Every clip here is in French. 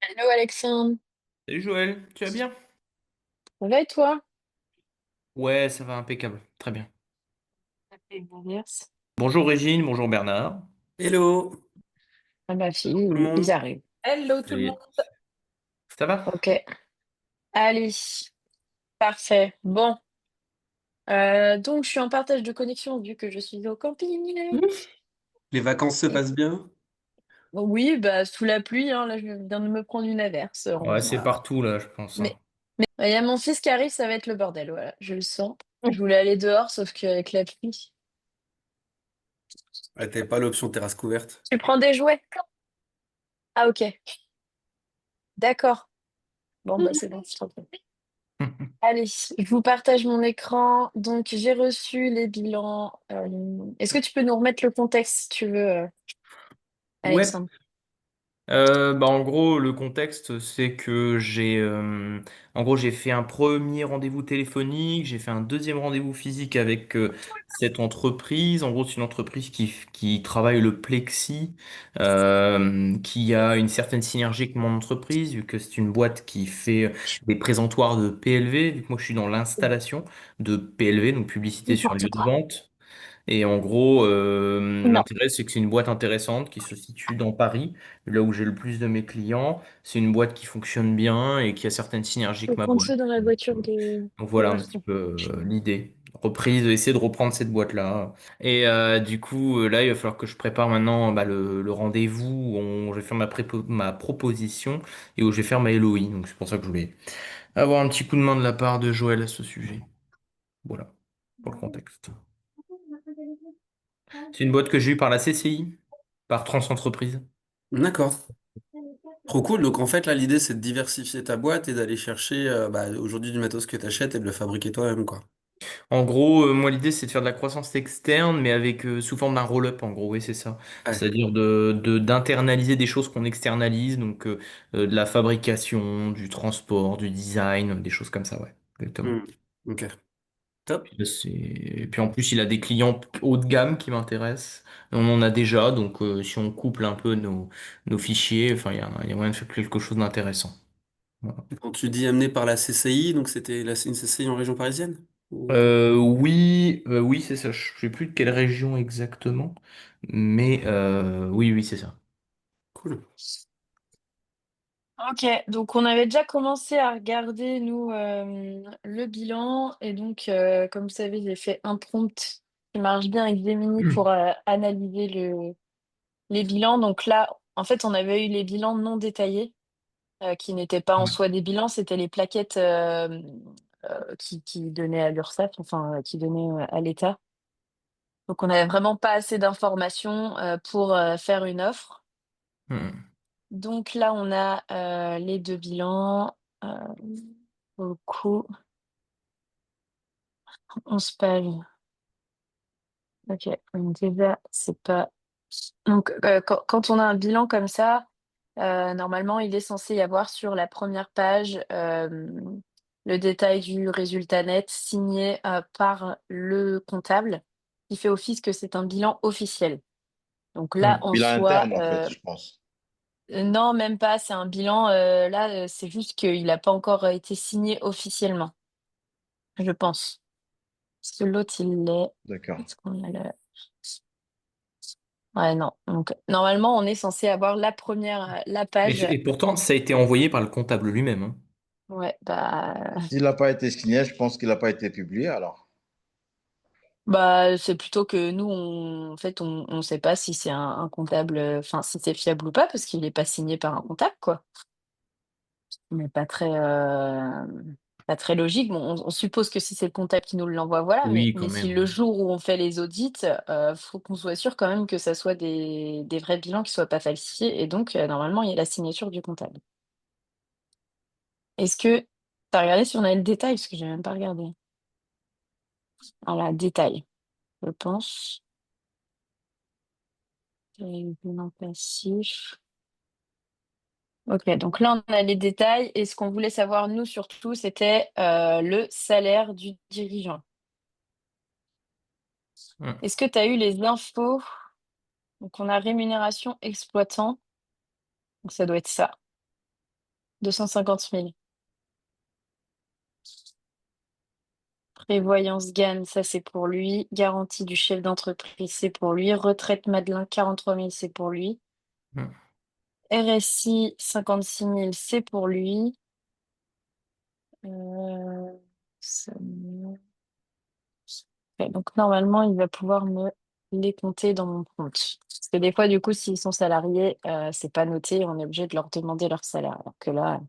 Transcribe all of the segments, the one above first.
Hello Alexandre, Salut Joël, tu vas bien? ça va et toi? Ouais, ça va impeccable, très bien. Et l'inverse. Bonjour Régine, bonjour Bernard. Hello, Ah, ma fille, tout le ils monde. arrivent. Hello tout le monde. Salut. Ça va? Ok, allez, parfait. Bon, donc je suis en partage de connexion vu que je suis au camping. Les vacances se Et- passent bien? oui, bah sous la pluie, hein, là je viens de me prendre une averse. Ouais, c'est partout là, je pense, hein. Mais il y a mon fils qui arrive, ça va être le bordel, voilà, je le sens. Je voulais aller dehors, sauf qu'avec la pluie. Ah, t'avais pas l'option terrasse couverte? Tu prends des jouets? Ah ok, d'accord. Bon bah c'est bon, je t'en prie. Allez, je vous partage mon écran. Donc, j'ai reçu les bilans. Est-ce que tu peux nous remettre le contexte si tu veux, Ouais. Alexandre? En gros, le contexte, c'est que en gros, j'ai fait un premier rendez-vous téléphonique, j'ai fait un deuxième rendez-vous physique avec cette entreprise. En gros, c'est une entreprise qui travaille le plexi, qui a une certaine synergie avec mon entreprise, vu que c'est une boîte qui fait des présentoirs de PLV, vu que moi, je suis dans l'installation de PLV, donc publicité sur N'importe lieu de quoi. vente. Et en gros, Non, l'intérêt, c'est que c'est une boîte intéressante qui se situe dans Paris, là où j'ai le plus de mes clients. C'est une boîte qui fonctionne bien et qui a certaines synergies je avec ma prends boîte. ça dans la voiture Donc de voilà un petit Bertrand. peu l'idée. Reprise, essayer de reprendre cette boîte-là. Et du coup, là, il va falloir que je prépare maintenant le rendez-vous où je vais faire ma proposition et où je vais faire ma LOI. Donc c'est pour ça que je voulais avoir un petit coup de main de la part de Joël à ce sujet. Voilà, pour le contexte. C'est une boîte que j'ai eue par la CCI, par Transentreprise. D'accord. Trop cool. Donc en fait, là, l'idée, c'est de diversifier ta boîte et d'aller chercher aujourd'hui du matos que t'achètes et de le fabriquer toi-même, quoi. En gros, moi, l'idée, c'est de faire de la croissance externe, mais avec sous forme d'un roll-up, en gros, oui, c'est ça. Ouais. C'est-à-dire d'internaliser des choses qu'on externalise, donc de la fabrication, du transport, du design, des choses comme ça, ouais, exactement. Hmm. Ok. Top. Puis, et puis en plus, il a des clients haut de gamme qui m'intéressent. On en a déjà, donc si on couple un peu nos fichiers, enfin, il y a moyen de faire quelque chose d'intéressant. Voilà. Quand tu dis amené par la CCI, donc c'était une CCI en région parisienne? Oui, c'est ça. Je sais plus de quelle région exactement, mais oui, oui, c'est ça. Cool. Ok, donc on avait déjà commencé à regarder, nous, le bilan. Et donc, comme vous savez, j'ai fait un prompt qui marche bien avec Gemini pour analyser les bilans. Donc là, en fait, on avait eu les bilans non détaillés. Qui n'étaient pas en Ouais. soi des bilans, c'était les plaquettes qui donnaient à l'URSSAF, enfin qui donnaient à l'État. Donc on n'avait vraiment pas assez d'informations pour faire une offre. Hmm. Donc là, on a les deux bilans. Euh, pour le coup, 11 pages. Ok, donc déjà, c'est pas. Donc quand on a un bilan comme ça, normalement, il est censé y avoir sur la première page le détail du résultat net signé par le comptable qui fait office que c'est un bilan officiel. Donc là, Hmm. en Bilan soi, interne, en fait, je pense. non, même pas, c'est un bilan. Là, c'est juste qu'il n'a pas encore été signé officiellement, je pense. Parce que l'autre, il l'est. D'accord. Est-ce qu'on a le... Ouais, non. Donc, normalement, on est censé avoir la première, la page. Et pourtant, ça a été envoyé par le comptable lui-même, hein. Ouais, bah. S'il n'a pas été signé, je pense qu'il n'a pas été publié, alors. Bah, c'est plutôt que nous, en fait, on sait pas si c'est un comptable, enfin, si c'est fiable ou pas, parce qu'il n'est pas signé par un comptable, quoi. Mais pas très logique. Bon, on suppose que si c'est le comptable qui nous l'envoie, voilà, mais, Oui, quand mais si même. le jour où on fait les audits, faut qu'on soit sûr quand même que ça soit des vrais bilans qui soient pas falsifiés, et donc, normalement, il y a la signature du comptable. Est-ce que tu as regardé si on a le détail? Parce que j'ai même pas regardé. Voilà, détail, je pense. Bilan passif. Ok, donc là, on a les détails. Et ce qu'on voulait savoir, nous, surtout, c'était le salaire du dirigeant. Hmm. Est-ce que tu as eu les infos? Donc, on a rémunération exploitant. Donc, ça doit être ça. 250 000. Prévoyance GAN, ça c'est pour lui. Garantie du chef d'entreprise, c'est pour lui. Retraite Madelin, 43 000, c'est pour lui. Mm. RSI, 56 000, c'est pour lui. Ça Ouais, donc normalement, il va pouvoir me les compter dans mon compte. Parce que des fois, du coup, s'ils sont salariés, c'est pas noté, on est obligé de leur demander leur salaire. Alors que là,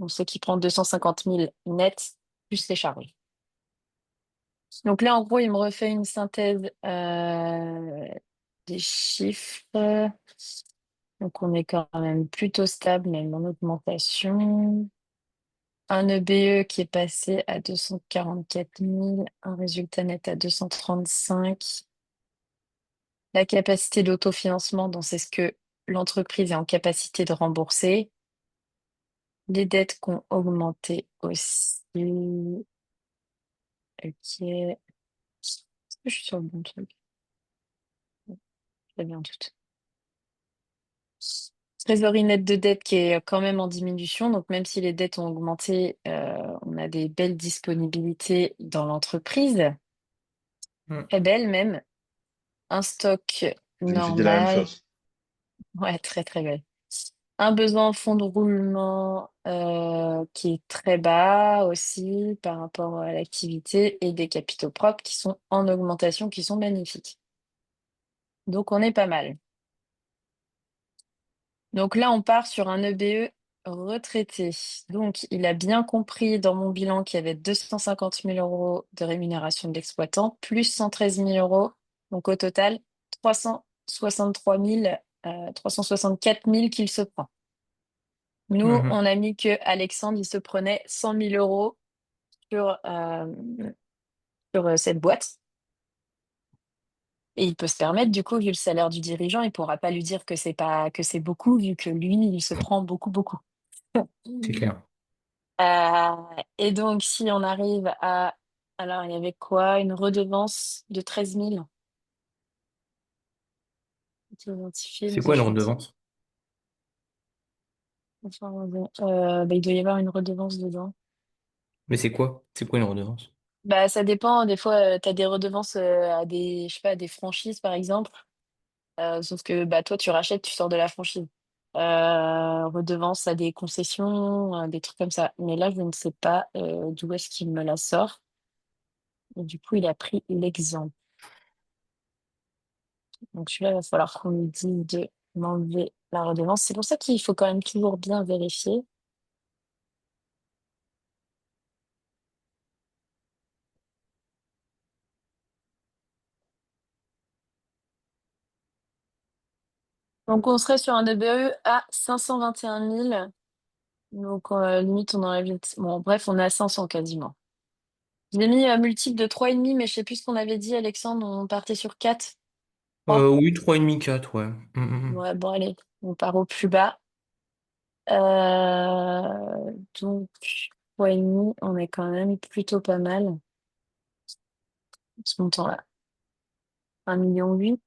on sait qu'il prend 250 000 net plus les charges. Donc là, en gros, il me refait une synthèse des chiffres. Donc on est quand même plutôt stable, même en augmentation. Un EBE qui est passé à 244 000, un résultat net à 235. La capacité d'autofinancement, donc c'est ce que l'entreprise est en capacité de rembourser. Les dettes qui ont augmenté aussi. Ok. Est-ce que je suis sur le bon truc? J'ai bien tout. Trésorerie nette de dette qui est quand même en diminution. Donc même si les dettes ont augmenté, on a des belles disponibilités dans l'entreprise. Mm. Très belle même. Un stock Je me suis dit la même normal. chose. Ouais, très très belle. Un besoin en fonds de roulement qui est très bas aussi par rapport à l'activité et des capitaux propres qui sont en augmentation, qui sont magnifiques. Donc on est pas mal. Donc là, on part sur un EBE retraité. Donc il a bien compris dans mon bilan qu'il y avait 250 000 euros de rémunération de l'exploitant, plus 113 000 euros. Donc au total, 363 000, 364 000 qu'il se prend. Nous, Mhm. on a mis que Alexandre, il se prenait 100 000 euros sur, cette boîte. Et il peut se permettre, du coup, vu le salaire du dirigeant, il pourra pas lui dire que c'est pas que c'est beaucoup, vu que lui, il se prend beaucoup, beaucoup. C'est clair. Euh, et donc, si on arrive à... Alors, il y avait quoi? Une redevance de 13 000. Identifié, C'est les quoi une échéanciers. redevance? Enfin, il doit y avoir une redevance dedans. Mais c'est quoi? C'est quoi une redevance? Bah, ça dépend. Des fois, tu as des redevances à des, je sais pas, à des franchises, par exemple. Sauf que bah, toi, tu rachètes, tu sors de la franchise. Redevance à des concessions, des trucs comme ça. Mais là, je ne sais pas d'où est-ce qu'il me la sort. Et du coup, il a pris l'exemple. Donc celui-là, il va falloir qu'on lui dise de m'enlever la redevance. C'est pour ça qu'il faut quand même toujours bien vérifier. Donc on serait sur un EBE à 521 000. Donc limite, on enlève vite. Bon, bref, on est à 500 quasiment. Je l'ai mis multiple de 3,5, mais je sais plus ce qu'on avait dit, Alexandre. On partait sur 4. Oui, 3,5, 4, ouais. Ouais, bon, allez, on part au plus bas. Donc, 3,5, on est quand même plutôt pas mal. Ce montant-là, 1,8 million.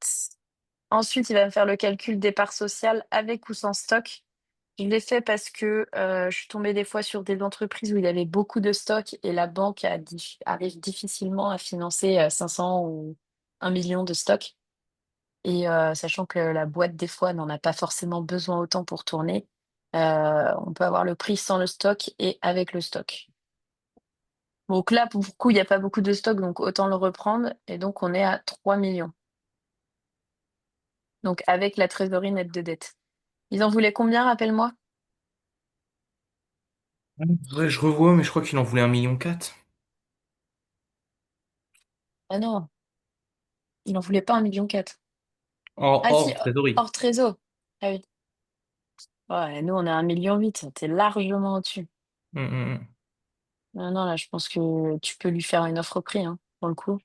Ensuite, il va me faire le calcul des parts sociales avec ou sans stock. Je l'ai fait parce que je suis tombée des fois sur des entreprises où il y avait beaucoup de stock et la banque arrive difficilement à financer 500 ou 1 million de stock. Et sachant que la boîte, des fois, n'en a pas forcément besoin autant pour tourner, on peut avoir le prix sans le stock et avec le stock. Donc là, pour le coup, il n'y a pas beaucoup de stock, donc autant le reprendre. Et donc, on est à 3 millions. Donc, avec la trésorerie nette de dette. Ils en voulaient combien, rappelle-moi? Ouais, je revois, mais je crois qu'il en voulait 1,4 million. Ah non, ils n'en voulaient pas 1,4 million. Hors, Ah si, hors trésorerie. hors trésor. Ah oui. Ouais, nous, on est à 1,8 million. T'es largement au-dessus. Mm. Non, non, là, je pense que tu peux lui faire une offre prix, hein, pour le coup.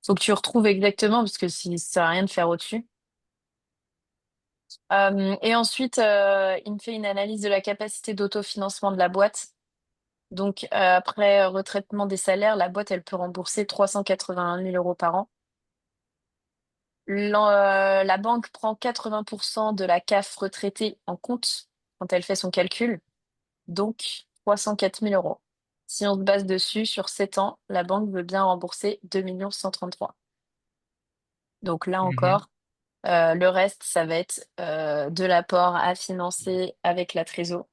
Faut que tu retrouves exactement, parce que si, ça sert à rien de faire au-dessus. Et ensuite, il me fait une analyse de la capacité d'autofinancement de la boîte. Donc, après retraitement des salaires, la boîte, elle peut rembourser 381 000 euros par an. La banque prend 80% de la CAF retraitée en compte quand elle fait son calcul. donc 304 000 euros. Si on se base dessus, sur 7 ans, la banque veut bien rembourser 2 133 000. Donc là Mhm. encore, le reste, ça va être de l'apport à financer avec la trésor.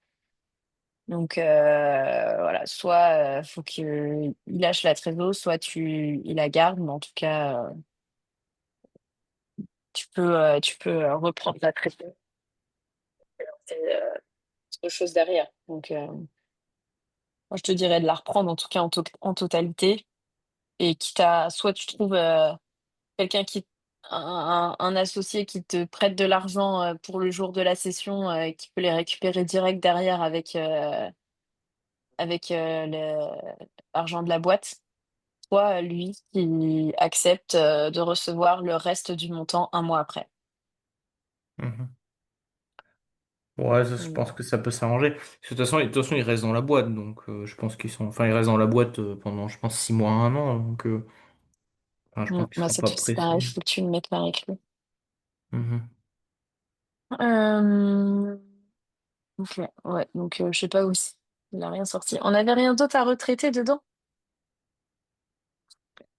Donc voilà, soit faut qu'il lâche la trésor, soit il la garde, mais en tout cas, tu peux reprendre la trésor et lancer autre chose derrière. Donc moi, je te dirais de la reprendre en tout cas en totalité. Et quitte à, soit tu trouves quelqu'un un associé qui te prête de l'argent pour le jour de la session et qui peut les récupérer direct derrière avec l'argent de la boîte. Soit lui qui accepte de recevoir le reste du montant un mois après. Mhm. Ouais, ça, je Donc, pense que ça peut s'arranger. Parce que de toute façon, ils restent dans la boîte, donc je pense qu'ils sont. Enfin, ils restent dans la boîte pendant, je pense, 6 mois à un an, donc enfin, je pense qu'ils bah, seront pas c'est pareil, il pressés. faut que tu le mettes par écrit. Mhm. Euh, ok, ouais, donc je sais pas où il n'a rien sorti. On n'avait rien d'autre à retraiter dedans?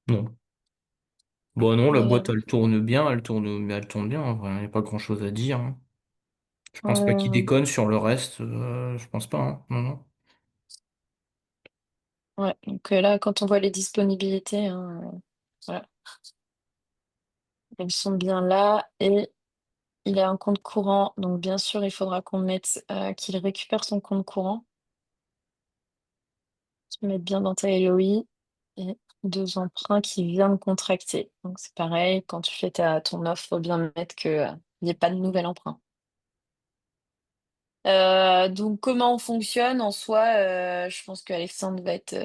Non. Bon, non, On la avait boîte, elle tourne bien, mais elle tourne bien, en vrai, il n'y a pas grand-chose à dire, hein. Je pense pas qu'ils Euh, déconnent sur le reste, je pense pas, hein. Non, non. ouais, donc là, quand on voit les disponibilités, hein, voilà, elles sont bien là. Et il a un compte courant, donc bien sûr, il faudra qu'on mette qu'il récupère son compte courant. Tu mets bien dans ta LOI et 2 emprunts qu'il vient de contracter. Donc c'est pareil, quand tu fais ton offre, faut bien mettre que, il n'y ait pas de nouvel emprunt. Donc comment on fonctionne en soi, je pense qu'Alexandre va être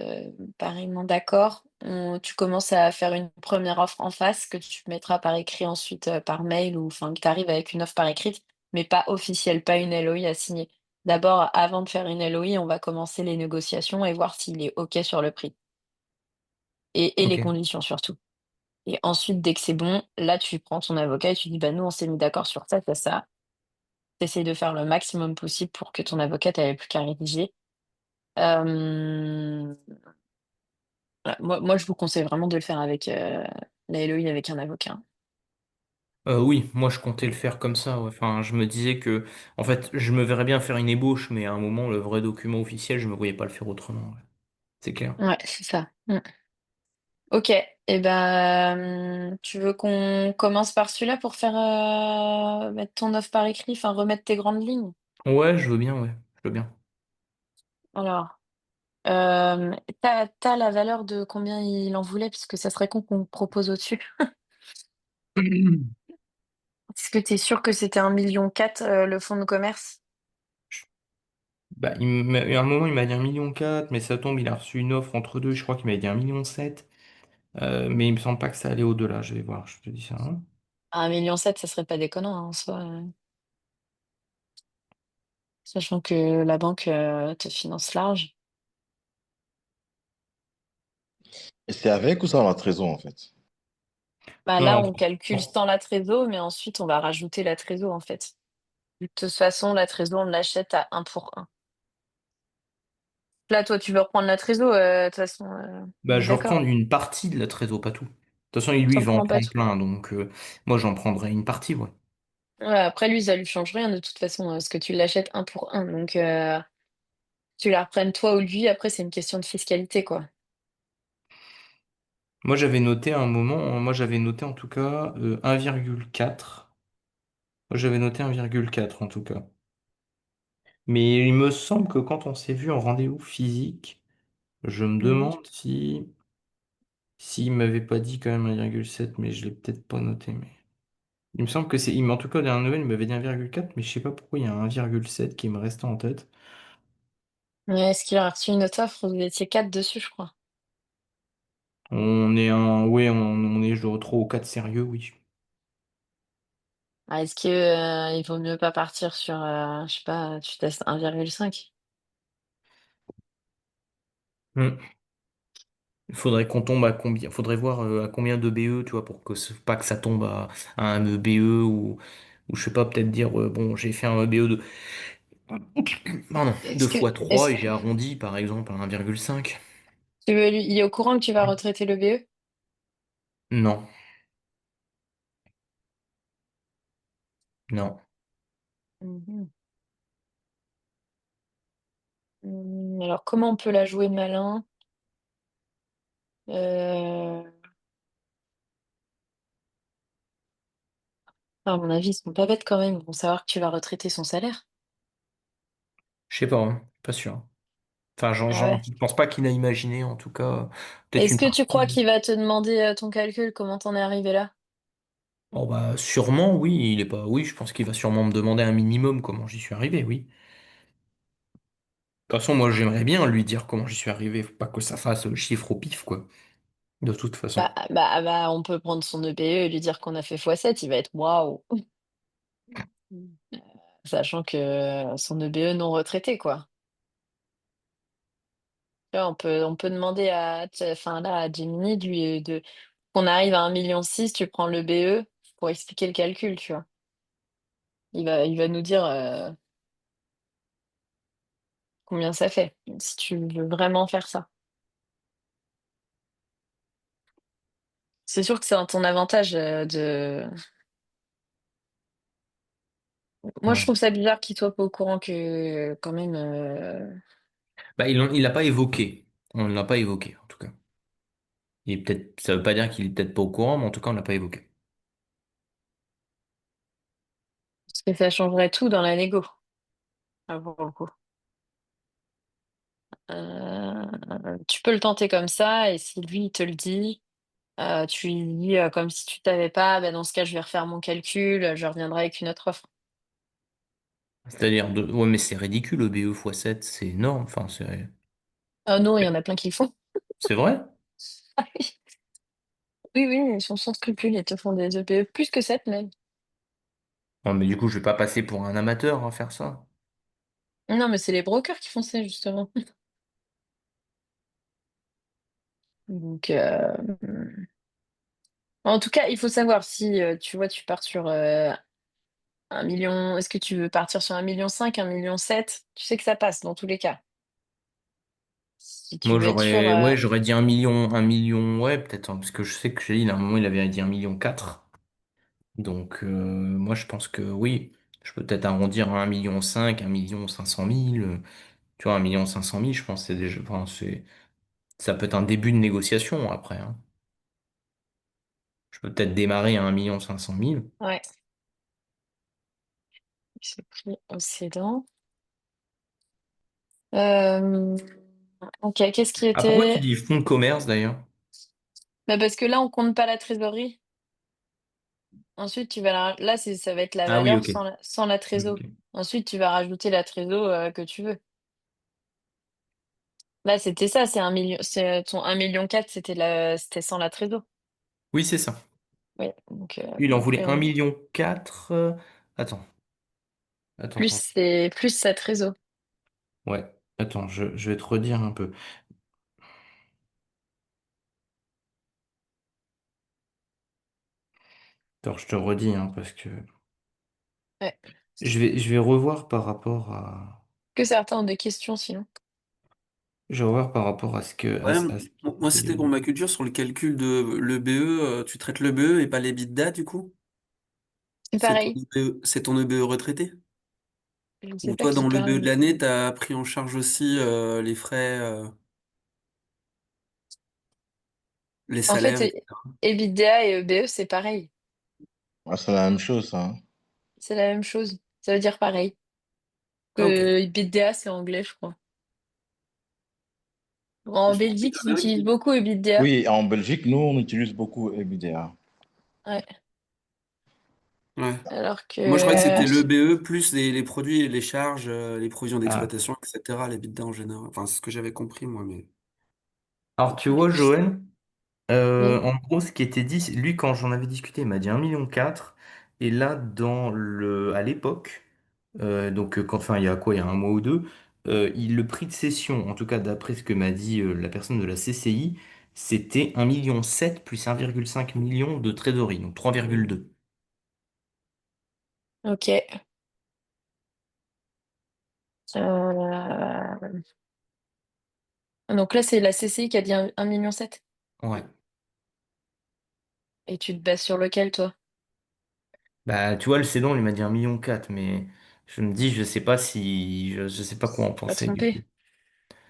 pareillement d'accord. Tu commences à faire une première offre en face que tu mettras par écrit ensuite par mail ou enfin que tu arrives avec une offre par écrite, mais pas officielle, pas une LOI à signer. D'abord, avant de faire une LOI, on va commencer les négociations et voir s'il est OK sur le prix et les Ok. conditions surtout. Et ensuite, dès que c'est bon, là, tu prends ton avocat et tu dis, bah, nous, on s'est mis d'accord sur ça, ça, ça. T'essayes de faire le maximum possible pour que ton avocat n'ait plus qu'à rédiger. Euh, voilà. Moi, je vous conseille vraiment de le faire avec la LOI avec un avocat. Oui, moi je comptais le faire comme ça, ouais. Enfin, je me disais que, en fait, je me verrais bien faire une ébauche, mais à un moment, le vrai document officiel, je me voyais pas le faire autrement, ouais. C'est clair. Ouais, c'est ça. Ok. Et ben, tu veux qu'on commence par celui-là pour faire mettre ton offre par écrit, enfin remettre tes grandes lignes? Ouais, je veux bien, ouais. Je veux bien. Alors, t'as la valeur de combien il en voulait, parce que ça serait con qu'on propose au-dessus. Est-ce que tu es sûr que c'était 1,4 million le fonds de commerce? Bah, à un moment, il m'a dit 1,4 million, mais ça tombe, il a reçu une offre entre deux, je crois qu'il m'a dit 1,7 million. Mais il me semble pas que ça allait au-delà, je vais voir, je te dis ça, hein. 1,7 million, ça serait pas déconnant hein, en soi, sachant que la banque te finance large. Et c'est avec ou sans la trésor, en fait? Bah, là, Non, on calcule sans la trésor, mais ensuite, on va rajouter la trésor en fait. De toute façon, la trésor, on l'achète à 1 pour 1. Là, toi, tu veux reprendre la trésor, de toute façon, on bah, est je veux d'accord. reprendre une partie de la trésor, pas tout. De toute façon, lui, il T'en va en prends pas prendre tout. plein, donc moi, j'en prendrai une partie, ouais. Ouais, après, lui, ça lui change rien de toute façon, parce que tu l'achètes 1 pour 1. Donc, tu la reprennes toi ou lui, après, c'est une question de fiscalité, quoi. Moi, j'avais noté à un moment, moi, j'avais noté en tout cas 1,4. Moi, j'avais noté 1,4 en tout cas. Mais il me semble que quand on s'est vu en rendez-vous physique, je me Mhm. demande si s'il m'avait pas dit quand même 1,7, mais je l'ai peut-être pas noté. Mais il me semble que en tout cas, dans la nouvelle, il m'avait dit 1,4, mais je sais pas pourquoi il y a un 1,7 qui me restait en tête. Ouais, est-ce qu'il a reçu une autre offre? Vous étiez 4 dessus, je crois. Ouais, on est genre 3 ou 4 sérieux, oui. Ah, est-ce que, il vaut mieux pas partir sur, je sais pas, tu testes 1,5? Hmm. Il faudrait qu'on tombe à combien, faudrait voir à combien de BE, tu vois, pour que pas que ça tombe à un BE ou je sais pas, peut-être dire, bon, j'ai fait un BE Pardon, 2 Est-ce que, fois 3 est-ce, et j'ai arrondi par exemple à 1,5. il est au courant que tu vas retraiter le BE? Non, non. Mhm. Alors, comment on peut la jouer malin? Euh, À mon avis, ils sont pas bêtes quand même. Ils vont savoir que tu vas retraiter son salaire. Je sais pas, hein, pas sûr. Enfin, Ah ouais. je pense pas qu'il a imaginé, en tout cas, peut-être Est-ce une que tu crois partie. qu'il va te demander ton calcul? Comment t'en es arrivé là? Oh bah sûrement, oui, il est pas. Oui, je pense qu'il va sûrement me demander un minimum comment j'y suis arrivé, oui. De toute façon, moi j'aimerais bien lui dire comment j'y suis arrivé, faut pas que ça fasse chiffre au pif, quoi. De toute façon. Bah, on peut prendre son EPE et lui dire qu'on a fait x7. Il va être waouh. Sachant que son EBE non retraité, quoi. Tu vois, on peut demander enfin, là, à Gemini qu'on arrive à 1,6 million, tu prends le BE pour expliquer le calcul, tu vois. Il va nous dire combien ça fait, si tu veux vraiment faire ça. C'est sûr que c'est en ton avantage Moi, je Ouais. trouve ça bizarre qu'il soit pas au courant que, quand même. Bah, il l'a pas évoqué. On ne l'a pas évoqué, en tout cas. Ça veut pas dire qu'il est peut-être pas au courant, mais en tout cas, on l'a pas évoqué. Parce que ça changerait tout dans la négo, pour le coup. Tu peux le tenter comme ça, et si lui, il te le dit, tu lui dis comme si tu t'avais pas, bah, dans ce cas, je vais refaire mon calcul, je reviendrai avec une autre offre. C'est-à-dire, ouais, mais c'est ridicule, le BE x 7, c'est énorme. Enfin, Ah non, il y en a plein qui le font. c'est vrai? Ah oui, oui, oui, ils sont sans scrupules, ils te font des EPE, plus que 7 même. Non, mais du coup, je vais pas passer pour un amateur à faire ça. Non, mais c'est les brokers qui font ça, justement. Donc, en tout cas, il faut savoir si, tu vois, tu pars sur 1 million. Est-ce que tu veux partir sur 1,5 million, 1,7 million? Tu sais que ça passe dans tous les cas. Si tu Moi, veux être sûr. j'aurais dit 1 million, ouais, peut-être, hein, parce que je sais que j'ai dit, à un moment, il avait dit 1,4 million. Donc, moi, je pense que oui, je peux peut-être arrondir à 1,5 million, 1,5 million. Tu vois, 1,5 million, je pense que c'est déjà, enfin, ça peut être un début de négociation après, hein. Je peux peut-être démarrer à 1,5 million. Ouais, il s'est pris au cédant. Euh, Ok, qu'est-ce qui Ah, pourquoi tu était. dis fonds de commerce d'ailleurs? Bah parce que là, on compte pas la trésorerie. Ensuite, là, ça va être la Ah oui, valeur ok. sans la trésor. Ok. Ensuite, tu vas rajouter la trésor que tu veux. Là, c'était ça, c'est 1 million. Ton 1,4 million, c'était sans la trésor. Oui, c'est ça. Oui, donc Lui, il en voulait après, 1,4 million. Attends, attends, attends. plus sa trésor. Ouais, attends, je vais te redire un peu. Attends, je te redis, hein, parce que Ouais. je vais revoir par rapport à. Que certains ont des questions sinon. Je vais revoir par rapport à ce que, Ouais, à ce qu'il moi fait. c'était pour ma culture sur le calcul de l'EBE, tu traites l'EBE et pas les l'EBITDA du coup? C'est pareil. C'est ton EBE retraité? Je ne sais Ou pas toi qui dans l'EBE de parle. l'année, t'as pris en charge aussi les frais, les En fait, salaires, etc. EBITDA et EBE, c'est pareil. Ouais, c'est la même chose, ça, hein. C'est la même chose. Ça veut dire pareil. Ah ok. Que EBITDA, c'est anglais, je crois. En Je pensais Belgique, que ils utilisent l'Amérique. beaucoup EBITDA. Oui, en Belgique, nous, on utilise beaucoup EBITDA. Ouais. Ouais. Alors Moi je croyais que que. c'était l'EBE plus les produits et les charges, les provisions Ah. d'exploitation, etc. Les bidas en général. Enfin, c'est ce que j'avais compris moi, mais. Alors, tu vois, Joël, Oui. en gros, ce qui était dit, lui, quand j'en avais discuté, il m'a dit 1,4 million. Et là, à l'époque, donc, enfin, il y a quoi, il y a un mois ou deux, le prix de cession, en tout cas, d'après ce que m'a dit la personne de la CCI, c'était 1,7 million plus 1,5 million de trésorerie, donc 3,2. Ok. Euh, Donc là, c'est la CCI qui a dit 1,7 million. Ouais. Et tu te bases sur lequel, toi? Bah, tu vois, le cédant, il m'a dit 1,4 million, mais je me dis, je sais pas si, je sais pas quoi en Pas penser, du coup. trompé.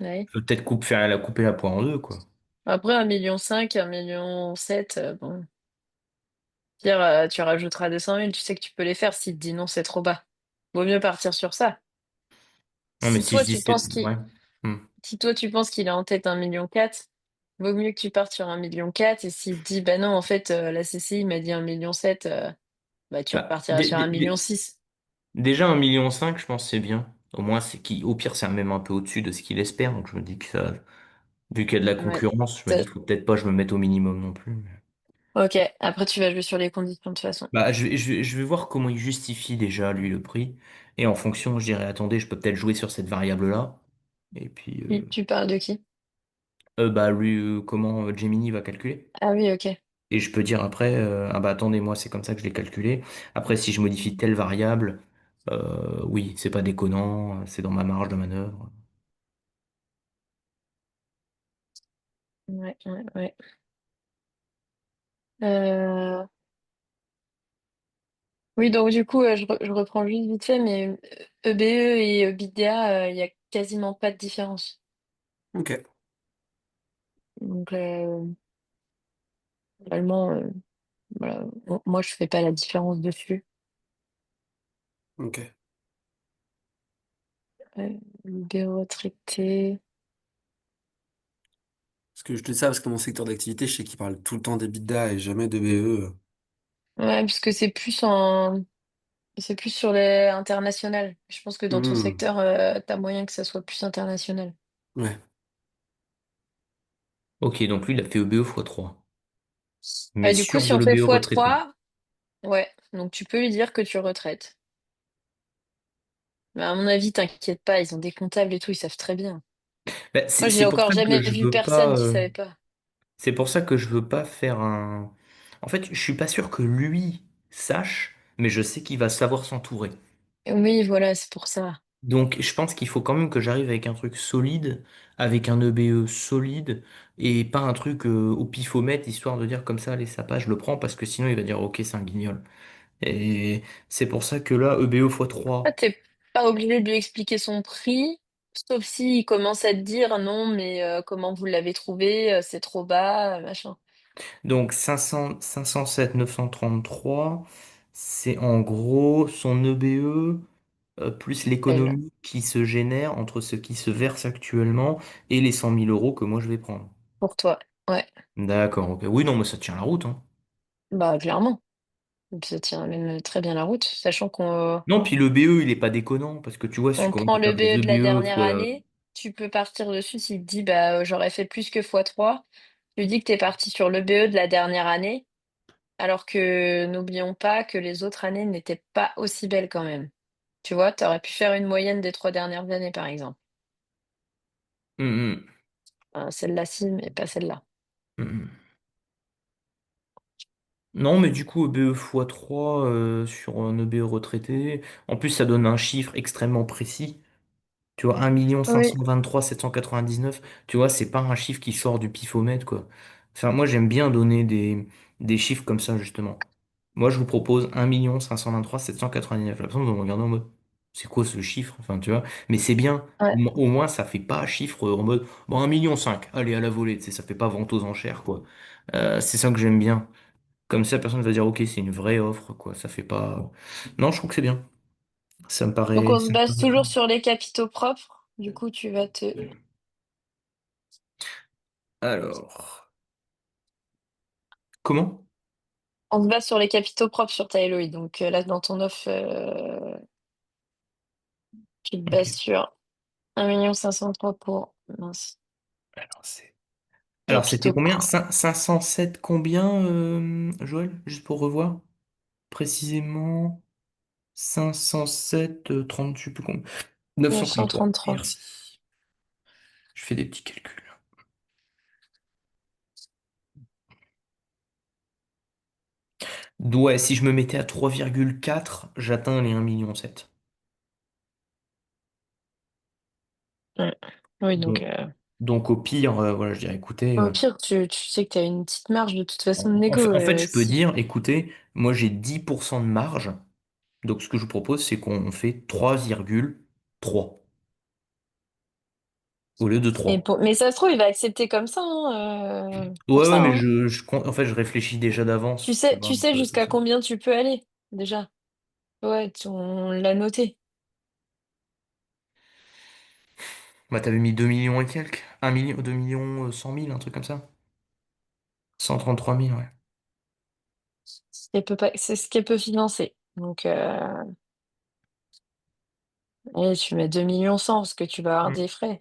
Ouais. Je peux peut-être couper la poire en deux, quoi. Après, 1,5 million, 1,7 million, bon. Dire, tu rajouteras 200 000, tu sais que tu peux les faire. S'il te dit non, c'est trop bas. Vaut mieux partir sur ça. Non, mais Si si je toi, dis tu c'est, penses qu'il, ouais. Hmm. si toi, tu penses qu'il a en tête 1,4 million, vaut mieux que tu partes sur 1,4 million. Et s'il te dit, bah non, en fait, la CCI m'a dit 1,7 million, bah tu Bah, repartiras sur 1,6 million. déjà 1,5 million, je pense que c'est bien. Au moins, au pire, c'est même un peu au-dessus de ce qu'il espère. Donc, je me dis que ça, vu qu'il y a de la Ouais. concurrence, je me dis, Ça- faut peut-être pas que je me mette au minimum non plus. Ok, après, tu vas jouer sur les conditions de toute façon. Bah, je vais voir comment il justifie déjà, lui, le prix. Et en fonction, je dirais, attendez, je peux peut-être jouer sur cette variable-là. Et puis, Tu parles de qui? bah, lui, comment Gemini va calculer. Ah oui, ok. Et je peux dire après, ah bah attendez, moi, c'est comme ça que je l'ai calculé. Après, si je modifie telle variable, oui, c'est pas déconnant, c'est dans ma marge de manœuvre. Ouais, ouais, ouais. Euh, Oui, donc du coup, je reprends juste vite fait, mais EBE et EBITDA, il y a quasiment pas de différence. Ok, Donc, normalement, voilà. Bon, moi, je fais pas la différence dessus. ok. EBE retraité. Parce que je te dis ça parce que mon secteur d'activité, je sais qu'il parle tout le temps d'EBITDA et jamais de BE. Ouais, parce que c'est plus sur les international. Je pense que dans ton Hmm, secteur, t'as moyen que ça soit plus international. ouais, Ok, donc lui, il a fait EBE x3. Mais Du coup, sur si de on fait l'EBE retraité. x3, ouais, donc tu peux lui dire que tu retraites. Mais à mon avis, t'inquiète pas, ils ont des comptables et tout, ils savent très bien. Bah, Moi, j'ai c'est pour encore ça que jamais je vu veux personne pas. qui savait pas. C'est pour ça que je veux pas faire un. En fait, je suis pas sûr que lui sache, mais je sais qu'il va savoir s'entourer. Oui, voilà, c'est pour ça. Donc, je pense qu'il faut quand même que j'arrive avec un truc solide, avec un EBE solide, et pas un truc au pifomètre, histoire de dire comme ça, allez, ça passe, je le prends, parce que sinon il va dire, ok, c'est un guignol. Et c'est pour ça que là, EBE Ah, x3. t'es pas obligé de lui expliquer son prix, sauf s'il commence à te dire non, mais comment vous l'avez trouvé, c'est trop bas, machin. Donc 500, 507 933, c'est en gros son EBE plus Elle, l'économie qui se génère entre ce qui se verse actuellement et les 100 000 € que moi je vais prendre. pour toi. Ouais, D'accord, ok. Oui, non, mais ça tient la route, hein. bah clairement. Et puis ça tient même très bien la route, sachant Non, puis le BE, il est pas déconnant, parce que tu vois, si tu on commences prend à le faire des BE de la EBE dernière fois. année, tu peux partir dessus s'il te dit bah j'aurais fait plus que x3. Tu lui dis que t'es parti sur le BE de la dernière année, alors que n'oublions pas que les autres années n'étaient pas aussi belles quand même. Tu vois, tu aurais pu faire une moyenne des 3 dernières années, par exemple. Hum, Celle-là, si, mais pas celle-là. hum, hum. Non, mais du coup, EBE x3 sur un EBE retraité. En plus, ça donne un chiffre extrêmement précis. Tu vois, 1 Oui, 523 799, tu vois, c'est pas un chiffre qui sort du pifomètre, quoi. Enfin, moi, j'aime bien donner des chiffres comme ça, justement. Moi, je vous propose 1 523 799. La personne va me regarder en mode, c'est quoi ce chiffre? Enfin, tu vois, mais c'est bien. ouais. Au moins, ça fait pas chiffre en mode, bon, 1,5 million, allez, à la volée, tu sais, ça fait pas vente aux enchères, quoi. C'est ça que j'aime bien. Comme ça, la personne va dire, ok, c'est une vraie offre, quoi. Ça fait pas. Non, je trouve que c'est bien. Donc, on se Ça me base paraît toujours cool. sur les capitaux propres. Du coup, Alors. Comment? on se base sur les capitaux propres sur ta LOI. Donc, là, dans ton offre, tu te bases Ok. sur 1,503 pour, mince, Alors, c'était capitaux combien? propres. 507 combien, Joël? Juste pour revoir précisément. 507, 30, je sais plus combien. 933. 933. Merci. Je fais des petits calculs. Ouais, si je me mettais à 3,4, j'atteins les 1,7 million. Ouais. Oui, donc Donc, donc au pire, voilà, je dirais, écoutez, au pire, tu sais que tu as une petite marge de toute façon de négo. en fait, je peux Si... dire, écoutez, moi j'ai 10% de marge, donc ce que je vous propose, c'est qu'on fait 3,3 au lieu de 3. Mais ça se trouve, il va accepter comme ça, pour Ouais, ouais, ça, mais hein. en fait, je réfléchis déjà Tu d'avance, tu sais, vois, tu un sais peu à tout jusqu'à ça. combien tu peux aller, déjà. Ouais, on l'a noté. Bah, t'avais mis 2 millions et quelques, 1 million, 2 millions 100 000, un truc comme ça. 133 000, ouais. C'est ce qu'elle peut financer. Donc, et tu mets 2 millions 100 parce que tu vas avoir Mm. des frais.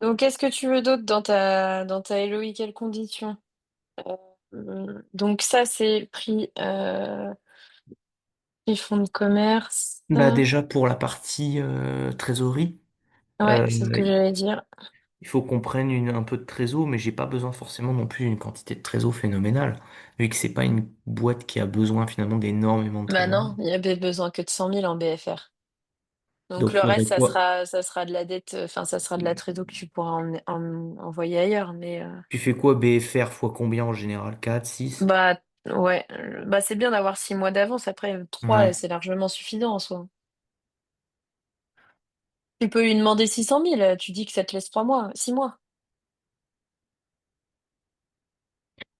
Donc, qu'est-ce que tu veux d'autre dans ta LOI? Quelles conditions? Donc, ça, c'est prix fonds de commerce. Bah, déjà, pour la partie trésorerie, Ouais, euh, c'est ce que j'allais dire. il faut qu'on prenne un peu de trésor, mais j'ai pas besoin forcément non plus d'une quantité de trésor phénoménale, vu que c'est pas une boîte qui a besoin finalement d'énormément de Bah trésor. non, il y avait besoin que de 100 000 en BFR. Donc Donc, le reste, faudrait quoi? ça sera de la dette, enfin ça sera de la trésor que tu pourras envoyer ailleurs. Mais Tu fais quoi BFR fois combien en général? 4, 6? bah ouais, bah c'est bien d'avoir 6 mois d'avance. Après, 3, Ouais. c'est largement suffisant en soi. Tu peux lui demander 600 000. Tu dis que ça te laisse 3 mois, 6 mois.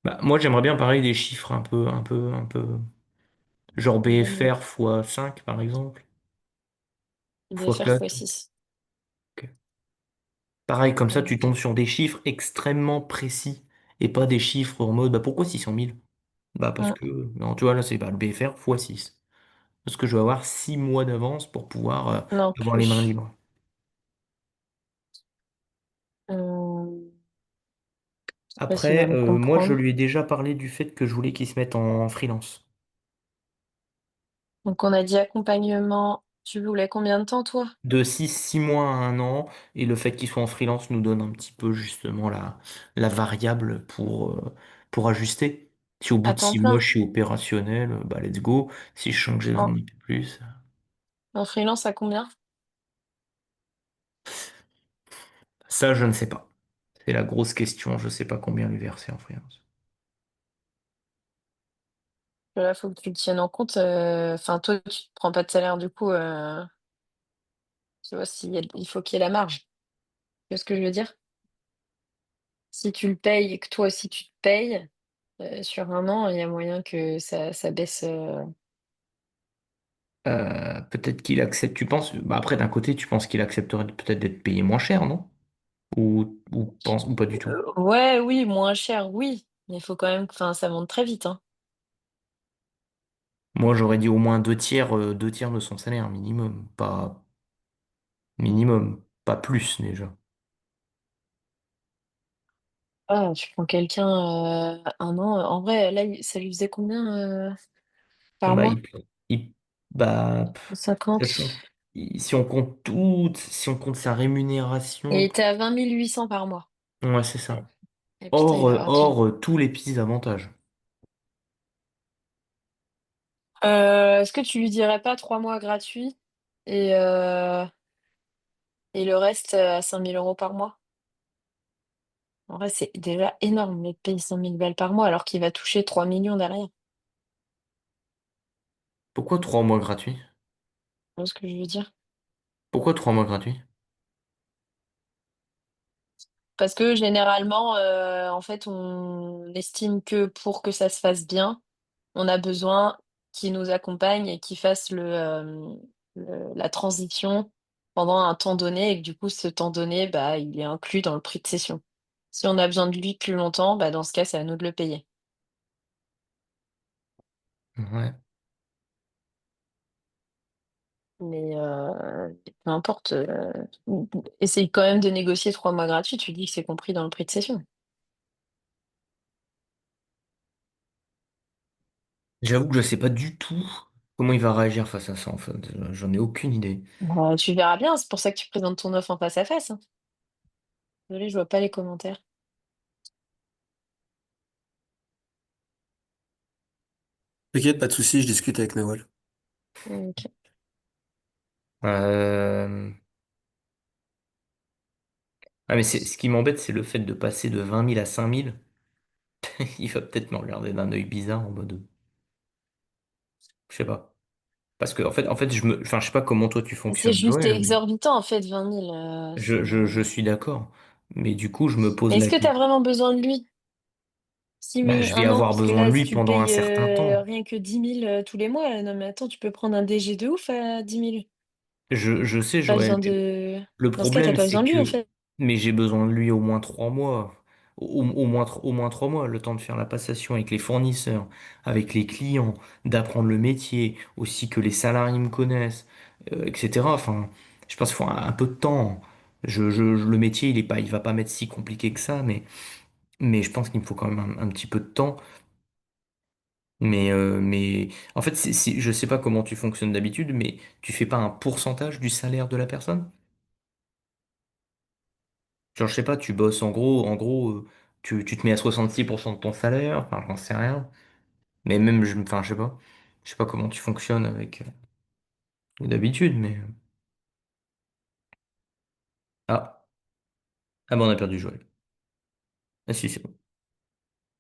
Bah, moi, j'aimerais bien parler des chiffres genre BFR fois 5 par exemple, fois BFR 4. x 6. Ok. Pareil, comme ça, tu tombes sur des chiffres extrêmement précis et pas des chiffres en mode, bah, pourquoi 600 000? Bah, parce que, non, tu vois, là, c'est bah, le BFR fois 6. Parce que je vais avoir 6 mois d'avance pour pouvoir Non, avoir les mains plus. libres. Je sais pas s'il va Après, me moi, je comprendre. lui ai déjà parlé du fait que je voulais qu'il se mette en freelance. Donc on a dit accompagnement. Tu voulais combien de temps, toi? De 6 mois à 1 an, et le fait qu'il soit en freelance nous donne un petit peu justement la variable pour ajuster. Si au bout À de temps 6 mois plein. je suis opérationnel, bah let's go. Si je sens que j'ai besoin En, d'un peu plus. en freelance, à combien? Ça, je ne sais pas. C'est la grosse question, je sais pas combien lui verser en freelance. Là, faut que tu le tiennes en compte. Enfin, toi, tu ne prends pas de salaire, du coup, tu vois, il faut qu'il y ait la marge. Tu vois ce que je veux dire? Si tu le payes et que toi aussi tu te payes, sur un an, il y a moyen que ça baisse. Peut-être qu'il accepte, tu penses, bah après d'un côté tu penses qu'il accepterait peut-être d'être payé moins cher, non? Ou pas du tout. Ouais, oui, moins cher, oui. Mais il faut quand même, enfin, ça monte très vite, hein. Moi j'aurais dit au moins 2 tiers, 2 tiers de son salaire minimum, pas minimum, pas plus déjà. Ah, tu prends quelqu'un un an. En vrai, là, ça lui faisait combien par Bah, mois? bah, 50. sachant, si on compte tout, si on compte sa Il rémunération, était à 20 800 par mois. ouais, c'est ça. Et putain, il Hors, va avoir du. tous les petits avantages. Est-ce que tu lui dirais pas 3 mois gratuits et, euh, et le reste à 5 000 € par mois? En vrai, c'est déjà énorme de payer 100 000 balles par mois alors qu'il va toucher 3 millions derrière. Tu Pourquoi 3 mois gratuits? vois ce que je veux dire? Pourquoi 3 mois gratuits? Parce que généralement, en fait, on estime que pour que ça se fasse bien, on a besoin qu'il nous accompagne et qu'il fasse la transition pendant un temps donné et que du coup, ce temps donné, bah, il est inclus dans le prix de cession. Si on a besoin de lui plus longtemps, bah, dans ce cas, c'est à nous de le payer. Ouais. Mais peu importe, essaye quand même de négocier 3 mois gratuits. Tu dis que c'est compris dans le prix de cession. J'avoue que je sais pas du tout comment il va réagir face à ça, en fait. J'en ai aucune idée. Bah, tu verras bien, c'est pour ça que tu présentes ton offre en face à face, hein. Désolée, je vois pas les commentaires. T'inquiète, pas de souci, je discute avec Nawal. Ok. Euh, Ah, mais ce qui m'embête, c'est le fait de passer de 20 000 à 5 000. Il va peut-être me regarder d'un œil bizarre en mode, je sais pas. Parce que, en fait, enfin, je sais pas comment toi tu C'est fonctionnes, juste Joël, mais exorbitant, en fait, 20 000. je suis d'accord. Mais du coup, je me pose Mais est-ce la que tu as question. vraiment besoin de lui? Si Bah, je vais un an, avoir parce que besoin de là, si lui tu le pendant un payes certain temps. rien que 10 000 tous les mois, non mais attends, tu peux prendre un DG de ouf à 10 000. Je sais, Pas Joël. besoin de... Le Dans ce cas, t'as problème, pas c'est besoin de lui, en que, fait. mais j'ai besoin de lui au moins 3 mois, au moins 3 mois, le temps de faire la passation avec les fournisseurs, avec les clients, d'apprendre le métier, aussi que les salariés me connaissent, etc. Enfin, je pense qu'il faut un peu de temps. Le métier, il va pas m'être si compliqué que ça, mais je pense qu'il me faut quand même un petit peu de temps. Mais en fait, je sais pas comment tu fonctionnes d'habitude, mais tu fais pas un pourcentage du salaire de la personne? Genre, je sais pas, tu bosses en gros, tu te mets à 66% de ton salaire, enfin, j'en sais rien. Mais même, enfin, je sais pas comment tu fonctionnes avec d'habitude, mais. Ah, ah ben on a perdu Joël. Ah si, c'est bon.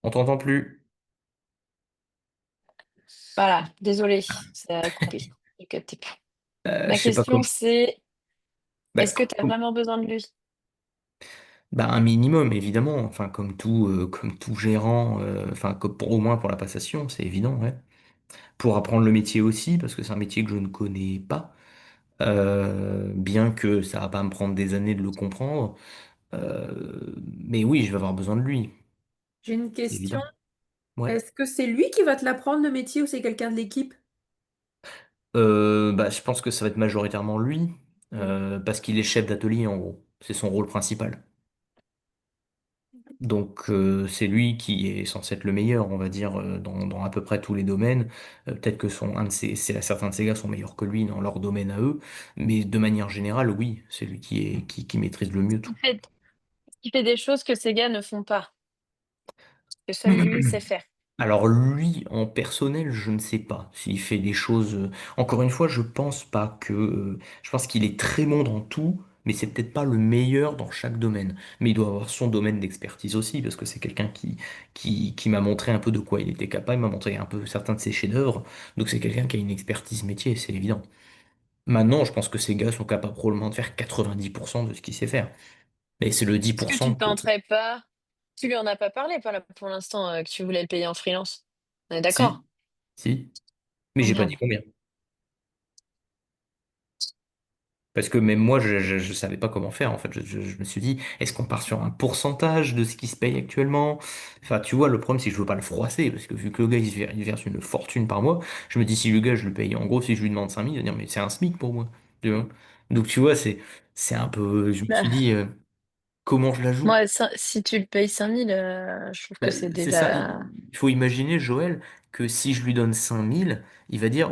On t'entend plus. Voilà, désolé, ça a coupé. J'ai capté pas. Ma Je sais pas question, comment. c'est, Bah, est-ce que tu as vraiment besoin de lui? bah, un minimum, évidemment. Enfin, comme tout gérant, enfin, au moins pour la passation, c'est évident, ouais. Pour apprendre le métier aussi, parce que c'est un métier que je ne connais pas. Bien que ça va pas me prendre des années de le comprendre. Mais oui, je vais avoir besoin de lui, J'ai une c'est question. évident. Ouais. Est-ce que c'est lui qui va te l'apprendre le métier ou c'est quelqu'un de l'équipe? Bah, je pense que ça va être majoritairement lui, Mm. parce qu'il est chef d'atelier en gros. C'est son rôle principal. Donc c'est lui qui est censé être le meilleur, on va dire, dans à peu près tous les domaines. Peut-être que certains de ses gars sont meilleurs que lui dans leur domaine à eux, mais de manière générale, oui, c'est lui qui maîtrise le mieux tout. Il fait des choses que ces gars ne font pas, que seul lui sait faire. Alors lui, en personnel, je ne sais pas s'il fait des choses. Encore une fois, je pense qu'il est très bon dans tout, mais c'est peut-être pas le meilleur dans chaque domaine. Mais il doit avoir son domaine d'expertise aussi, parce que c'est quelqu'un qui m'a montré un peu de quoi il était capable, il m'a montré un peu certains de ses chefs-d'œuvre. Donc c'est quelqu'un qui a une expertise métier, c'est évident. Maintenant, je pense que ces gars sont capables probablement de faire 90% de ce qu'il sait faire. Mais c'est le dix Est-ce pour que tu cent que. tenterais pas? Tu lui en as pas parlé, pas là pour l'instant, que tu voulais le payer en freelance. On est d'accord? Si, si. Mais j'ai pas Combien? dit combien. Parce que même moi, je savais pas comment faire. En fait, je me suis dit, est-ce qu'on part sur un pourcentage de ce qui se paye actuellement? Enfin, tu vois, le problème, c'est que je veux pas le froisser. Parce que vu que le gars, il verse une fortune par mois, je me dis, si le gars, je le paye, en gros, si je lui demande 5 000, il va dire, mais c'est un SMIC pour moi. Tu vois. Donc, tu vois, c'est un peu. Je me suis Bah, dit, comment je la joue? moi, si tu le payes 5 000, je trouve Bah, que c'est c'est ça. déjà. Il faut imaginer, Joël, que si je lui donne 5 000, il va dire,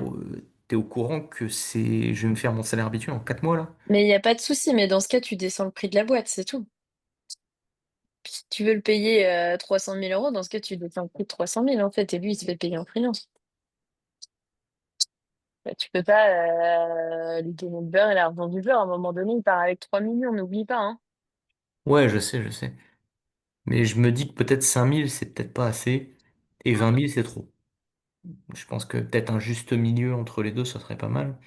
t'es au courant que je vais me faire mon salaire habituel en 4 mois, là? Mais il n'y a pas de souci, mais dans ce cas, tu descends le prix de la boîte, c'est tout. Si tu veux le payer 300 000 euros, dans ce cas, tu descends le prix de 300 000 en fait, et lui, il se fait payer en freelance. Bah, tu peux pas lui donner le beurre et l'argent du beurre. À un moment donné, il part avec 3 millions, n'oublie pas, hein. Ouais, je sais, je sais. Mais je me dis que peut-être 5 000 c'est peut-être pas assez, et 20 000 c'est trop. Je pense que peut-être un juste milieu entre les deux, ça serait pas mal.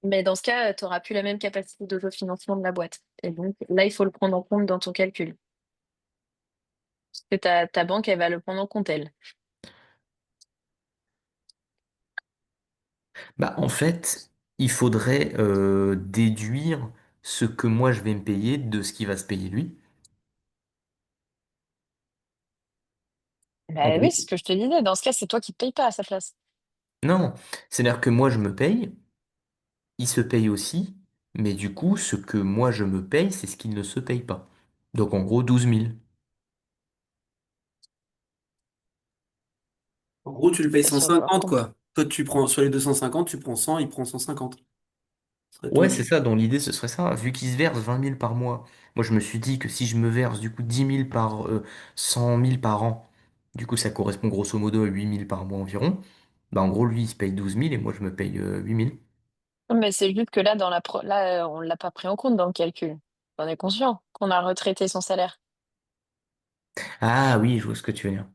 Mais dans ce cas, tu n'auras plus la même capacité d'autofinancement de la boîte. Et donc, là, il faut le prendre en compte dans ton calcul. Parce que ta banque, elle va le prendre en compte, elle. Bah, en fait, il faudrait déduire ce que moi je vais me payer de ce qui va se payer lui. En Bah oui, gros, c'est ce que je te disais. Dans ce cas, c'est toi qui ne payes pas à sa place. non, c'est-à-dire que moi je me paye, il se paye aussi, mais du coup, ce que moi je me paye, c'est ce qu'il ne se paye pas. Donc en gros, 12 000. En gros, tu le payes Pas sûr d'avoir 150, compris. quoi. Toi, tu prends sur les 250, tu prends 100, il prend 150. Ce serait Ouais, tout. c'est ça, dans l'idée, ce serait ça. Vu qu'il se verse 20 000 par mois, moi je me suis dit que si je me verse du coup 10 000 par 100 000 par an, du coup ça correspond grosso modo à 8 000 par mois environ. Bah, en gros, lui, il se paye 12 000 et moi, je me paye 8 000. Mais c'est juste que là, là, on l'a pas pris en compte dans le calcul. On est conscient qu'on a retraité son salaire. Ah oui, je vois ce que tu veux dire.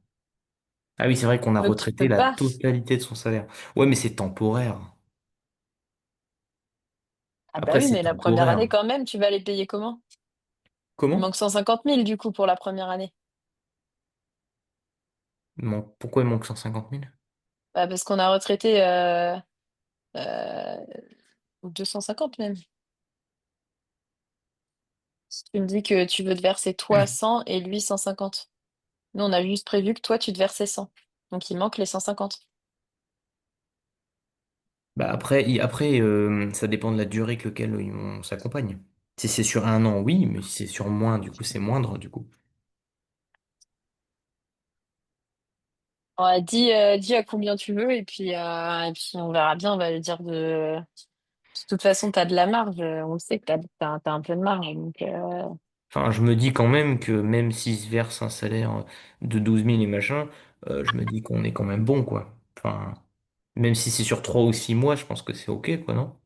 Ah oui, c'est vrai qu'on a Donc tu retraité peux la pas. totalité de son salaire. Ouais, mais c'est temporaire. Ah bah Après, oui, c'est mais la première temporaire. année quand même, tu vas les payer comment? Il Comment? manque 150 000 du coup pour la première année. Pourquoi il manque 150 000? Bah, parce qu'on a retraité euh, 250 même. Si tu me dis que tu veux te verser toi 100 et lui 150. Nous, on a juste prévu que toi, tu te versais 100. Donc il manque les 150. Bah après, ça dépend de la durée que lequel on s'accompagne. Si c'est sur un an, oui, mais si c'est sur moins, du coup, c'est moindre, du coup. On a dit à combien tu veux et puis on verra bien. On va lui dire de toute façon, tu as de la marge. On le sait que t'as un peu de marge. Donc, Enfin, je me dis quand même que même s'il se verse un salaire de 12 000 et machin, je me dis qu'on est quand même bon, quoi. Enfin, même si c'est sur 3 ou 6 mois, je pense que c'est OK, quoi, non?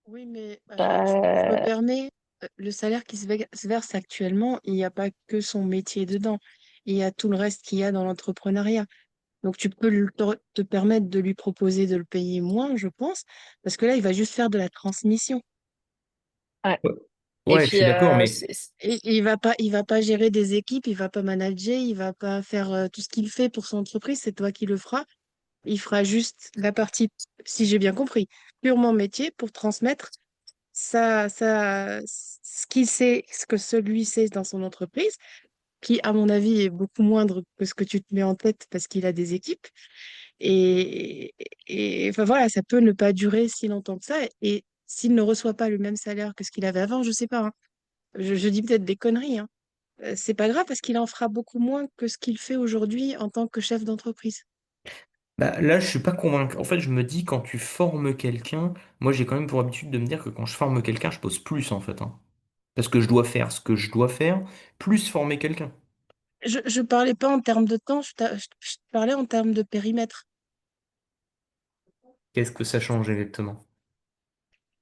Oui, mais je me euh, permets, le salaire qui se verse actuellement, il n'y a pas que son métier dedans. Il y a tout le reste qu'il y a dans l'entrepreneuriat. Donc tu peux te permettre de lui proposer de le payer moins, je pense, parce que là, il va juste faire de la transmission. ouais. Ouais, Et ouais, je puis, suis d'accord, mais Et il va pas gérer des équipes, il va pas manager, il va pas faire tout ce qu'il fait pour son entreprise, c'est toi qui le feras. Il fera juste la partie, si j'ai bien compris, purement métier pour transmettre ce qu'il sait, ce que celui sait dans son entreprise, qui, à mon avis, est beaucoup moindre que ce que tu te mets en tête parce qu'il a des équipes. Et, et enfin voilà, ça peut ne pas durer si longtemps que ça. Et s'il ne reçoit pas le même salaire que ce qu'il avait avant, je sais pas, hein. Je dis peut-être des conneries, hein. C'est pas grave parce qu'il en fera beaucoup moins que ce qu'il fait aujourd'hui en tant que chef d'entreprise. bah, là, je suis pas convaincu. En fait, je me dis, quand tu formes quelqu'un, moi, j'ai quand même pour habitude de me dire que quand je forme quelqu'un, je pose plus, en fait, hein. Parce que je dois faire ce que je dois faire, plus former quelqu'un. Je parlais pas en termes de temps, je parlais en termes de périmètre. Qu'est-ce que ça change exactement?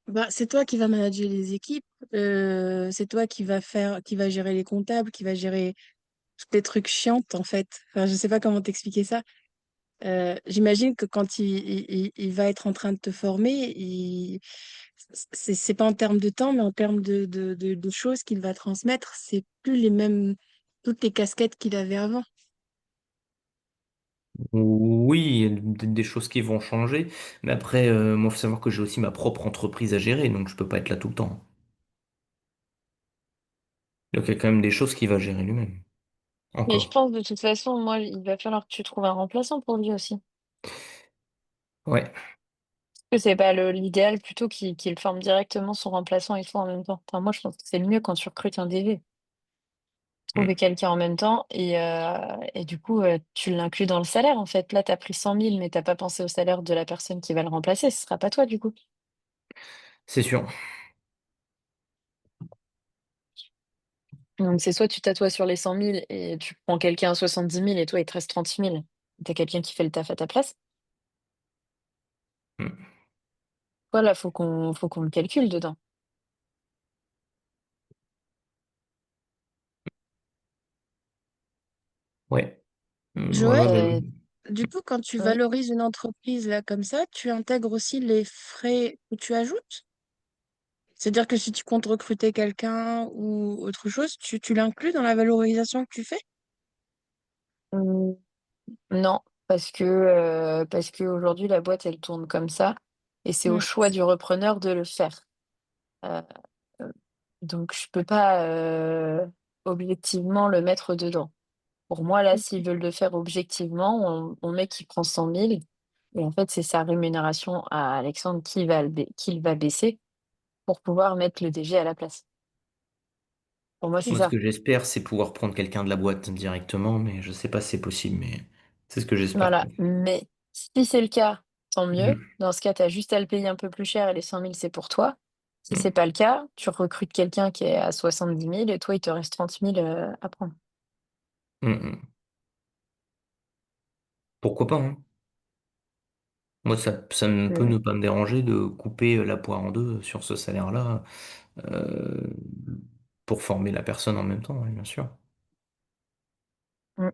Bah, c'est toi qui vas manager les équipes, c'est toi qui va gérer les comptables, qui va gérer tous les trucs chiantes en fait. Enfin, je sais pas comment t'expliquer ça. J'imagine que quand il va être en train de te former, c'est pas en termes de temps, mais en termes de choses qu'il va transmettre. C'est plus les mêmes, toutes les casquettes qu'il avait avant. Oui, il y a des choses qui vont changer, mais après, moi, faut savoir que j'ai aussi ma propre entreprise à gérer, donc je peux pas être là tout le temps. Donc il y a quand même des choses qu'il va gérer lui-même. mais je Encore. pense de toute façon, moi, il va falloir que tu trouves un remplaçant pour lui aussi. Ouais. Parce que c'est pas l'idéal plutôt qu'il forme directement son remplaçant et toi en même temps. Enfin, moi, je pense que c'est le mieux quand tu recrutes un DV. Trouver Mm. quelqu'un en même temps et du coup, tu l'inclus dans le salaire en fait. Là, tu as pris 100 000, mais t'as pas pensé au salaire de la personne qui va le remplacer. Ce sera pas toi du coup. C'est sûr. Donc, c'est soit tu t'assois sur les 100 000 et tu prends quelqu'un à 70 000 et toi, il te reste 30 000. Tu as quelqu'un qui fait le taf à ta place. Mm. Voilà, faut qu'on le calcule dedans. Ouais. Ouais, bah, Joël, Euh, du coup, quand tu oui. valorises une entreprise là comme ça, tu intègres aussi les frais que tu ajoutes? C'est-à-dire que si tu comptes recruter quelqu'un ou autre chose, tu l'inclus dans la valorisation que tu fais? Hum, non, parce que aujourd'hui, la boîte, elle tourne comme ça et c'est au Hmm. choix du repreneur de le faire. Euh, donc, je peux pas objectivement le mettre dedans. Pour moi, là, s'ils veulent le faire objectivement, on met qu'il prend 100 000. Et en fait, c'est sa rémunération à Alexandre qu'il va baisser pour pouvoir mettre le DG à la place. Pour moi, c'est moi, ce ça. que j'espère, c'est pouvoir prendre quelqu'un de la boîte directement, mais je sais pas si c'est possible, mais c'est ce que j'espère, Voilà. quoi. Mais si c'est le cas, tant mieux. Mm. Dans ce cas, tu as juste à le payer un peu plus cher et les 100 000, c'est pour toi. Si c'est Mm. pas le cas, tu recrutes quelqu'un qui est à 70 000 et toi, il te reste 30 000 à prendre. Mm. Mm. Pourquoi pas, hein? Moi, ça ne peut Mm. ne pas me déranger de couper la poire en deux sur ce salaire-là euh, pour former la personne en même temps, oui, bien sûr. Mm.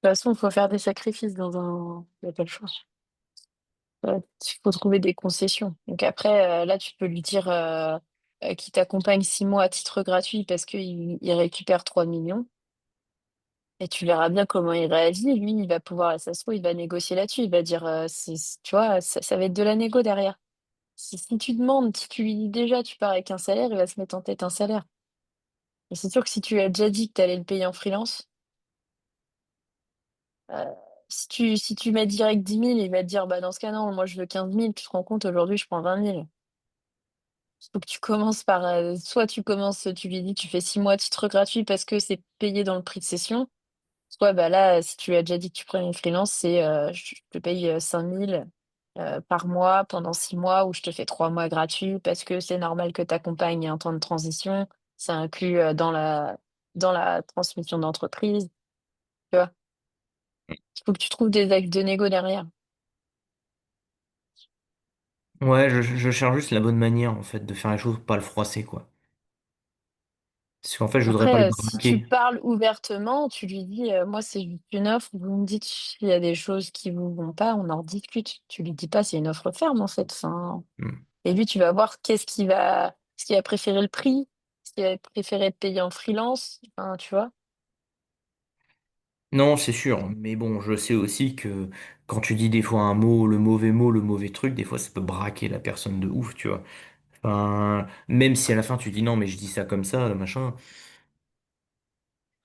De toute façon, il faut faire des sacrifices dans un... Il n'y a pas le choix. Il faut trouver des concessions. Donc après, là, tu peux lui dire qu'il t'accompagne 6 mois à titre gratuit parce qu'il récupère 3 millions. Et tu verras bien comment il réagit. Lui, il va pouvoir, ça se trouve, il va négocier là-dessus. Il va dire, tu vois, ça va être de la négo derrière. Si tu demandes, si tu lui dis déjà, tu pars avec un salaire, il va se mettre en tête un salaire. Et c'est sûr que si tu lui as déjà dit que tu allais le payer en freelance, euh, si tu mets direct 10 000, il va te dire, bah, dans ce cas, non, moi, je veux 15 000. Tu te rends compte, aujourd'hui, je prends 20 000. Il faut que tu commences par, soit tu commences, tu lui dis, tu fais 6 mois à titre gratuit parce que c'est payé dans le prix de session. Soit bah là, si tu lui as déjà dit que tu prends une freelance, c'est je te paye 5 000 par mois pendant 6 mois ou je te fais 3 mois gratuits parce que c'est normal que tu accompagnes un temps de transition. Ça inclut dans la transmission d'entreprise. Tu vois, il faut que tu trouves des actes de négo derrière. Ouais, je cherche juste la bonne manière, en fait, de faire les choses pour pas le froisser, quoi. Parce qu'en fait, je voudrais pas le Après, si tu braquer. parles ouvertement, tu lui dis, moi, c'est juste une offre, vous me dites s'il y a des choses qui vous vont pas, on en discute. Tu lui dis pas, c'est une offre ferme, en fait. Enfin, Hmm. et lui, tu vas voir est-ce qu'il va préférer le prix, est-ce qu'il va préférer être payé en freelance, enfin, tu vois. Non, c'est sûr, mais bon, je sais aussi que quand tu dis des fois un mot, le mauvais truc, des fois ça peut braquer la personne de ouf, tu vois. Enfin, même si à la fin tu dis non, mais je dis ça comme ça, machin,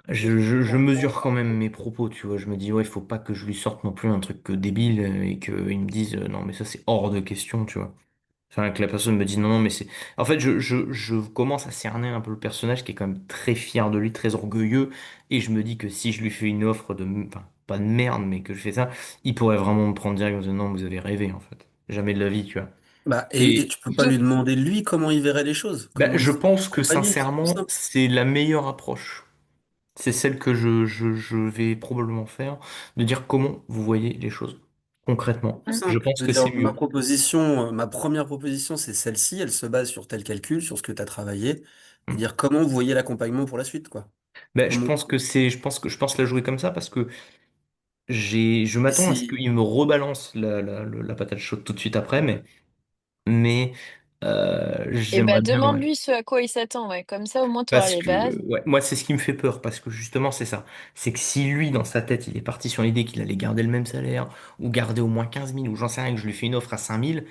je mesure quand même mes propos, tu vois. Je me dis, ouais, il faut pas que je lui sorte non plus un truc débile et qu'il me dise non, mais ça c'est hors de question, tu vois. Enfin, que la personne me dise non, non, mais c'est. En fait, je commence à cerner un peu le personnage qui est quand même très fier de lui, très orgueilleux. Et je me dis que si je lui fais une offre de. Enfin, pas de merde, mais que je fais ça, il pourrait vraiment me prendre direct en disant non, vous avez rêvé, en fait. Jamais de la vie, tu vois. Bah, et Et tu peux pas lui Surtout- demander lui comment il verrait les choses, bah, comment il je serait pense que accompagné, c'est tout sincèrement, simple. c'est la meilleure approche. C'est celle que je vais probablement faire, de dire comment vous voyez les choses concrètement. Tout Mm. Je simple. pense De que c'est dire, ma mieux. proposition, ma première proposition, c'est celle-ci, elle se base sur tel calcul, sur ce que tu as travaillé, et dire comment vous voyez l'accompagnement pour la suite, quoi. Ben, Comment, je pense la jouer comme ça parce que je et m'attends à ce si, qu'il me rebalance la patate chaude tout de suite après, mais Et bah, j'aimerais bien, ouais. demande-lui ce à quoi il s'attend, ouais. Comme ça, au moins, tu auras Parce les que, bases. ouais, moi, c'est ce qui me fait peur, parce que justement, c'est ça. C'est que si lui, dans sa tête, il est parti sur l'idée qu'il allait garder le même salaire, ou garder au moins 15 000, ou j'en sais rien, que je lui fais une offre à 5 000,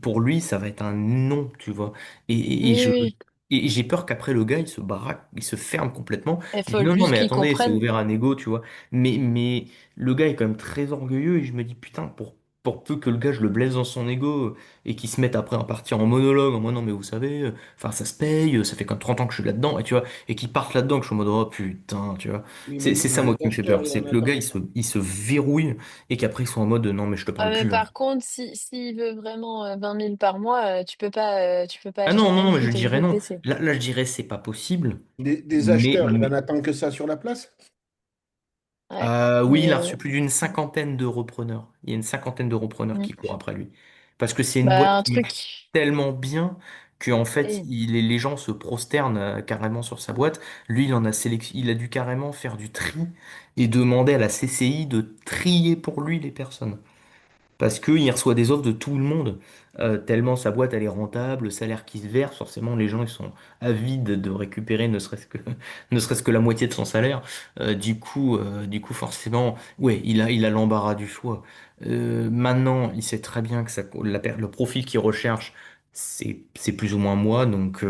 pour lui, ça va être un non, tu vois. Et, et Oui, je, oui. et j'ai peur qu'après, le gars, il se baraque, il se ferme complètement. Il Il dit faut non, non, juste mais qu'il attendez, c'est comprenne. ouvert à négo, tu vois. Mais le gars est quand même très orgueilleux, et je me dis, putain, pour peu que le gars, je le blesse dans son ego, et qu'il se mette après à partir en monologue, en moi, non, mais vous savez, enfin, ça se paye, ça fait comme 30 ans que je suis là-dedans, et tu vois et qui partent là-dedans, que je suis en mode, oh putain, tu vois. Oui, C'est ça, ouais. moi, qui me fait peur. C'est que le gars, il se verrouille et qu'après, il soit en mode, non, mais je te Ah, parle mais plus, hein. par contre, s'il veut vraiment 20 000 par mois, tu peux pas Ah acheter non, une non, non, mais je bouteille dirais d'eau de non. PC. Là, je dirais, c'est pas possible. Des Mais, acheteurs, il en mais, attend que ça sur la place? Ouais. Oui, il a Mais reçu plus d'une cinquantaine de repreneurs. Il y a une cinquantaine de repreneurs qui mm. courent après lui. Parce que c'est une boîte Bah, un qui marche truc. tellement bien que en fait, Oui. les gens se prosternent carrément sur sa boîte. Lui, il a dû carrément faire du tri et demander à la CCI de trier pour lui les personnes. Parce qu'il reçoit des offres de tout le monde, tellement sa boîte elle est rentable, le salaire qui se verse, forcément les gens ils sont avides de récupérer ne serait-ce que, ne serait-ce que la moitié de son salaire. Du coup forcément, ouais, il a l'embarras du choix. Maintenant, il sait très bien que le profil qu'il recherche, c'est plus ou moins moi, donc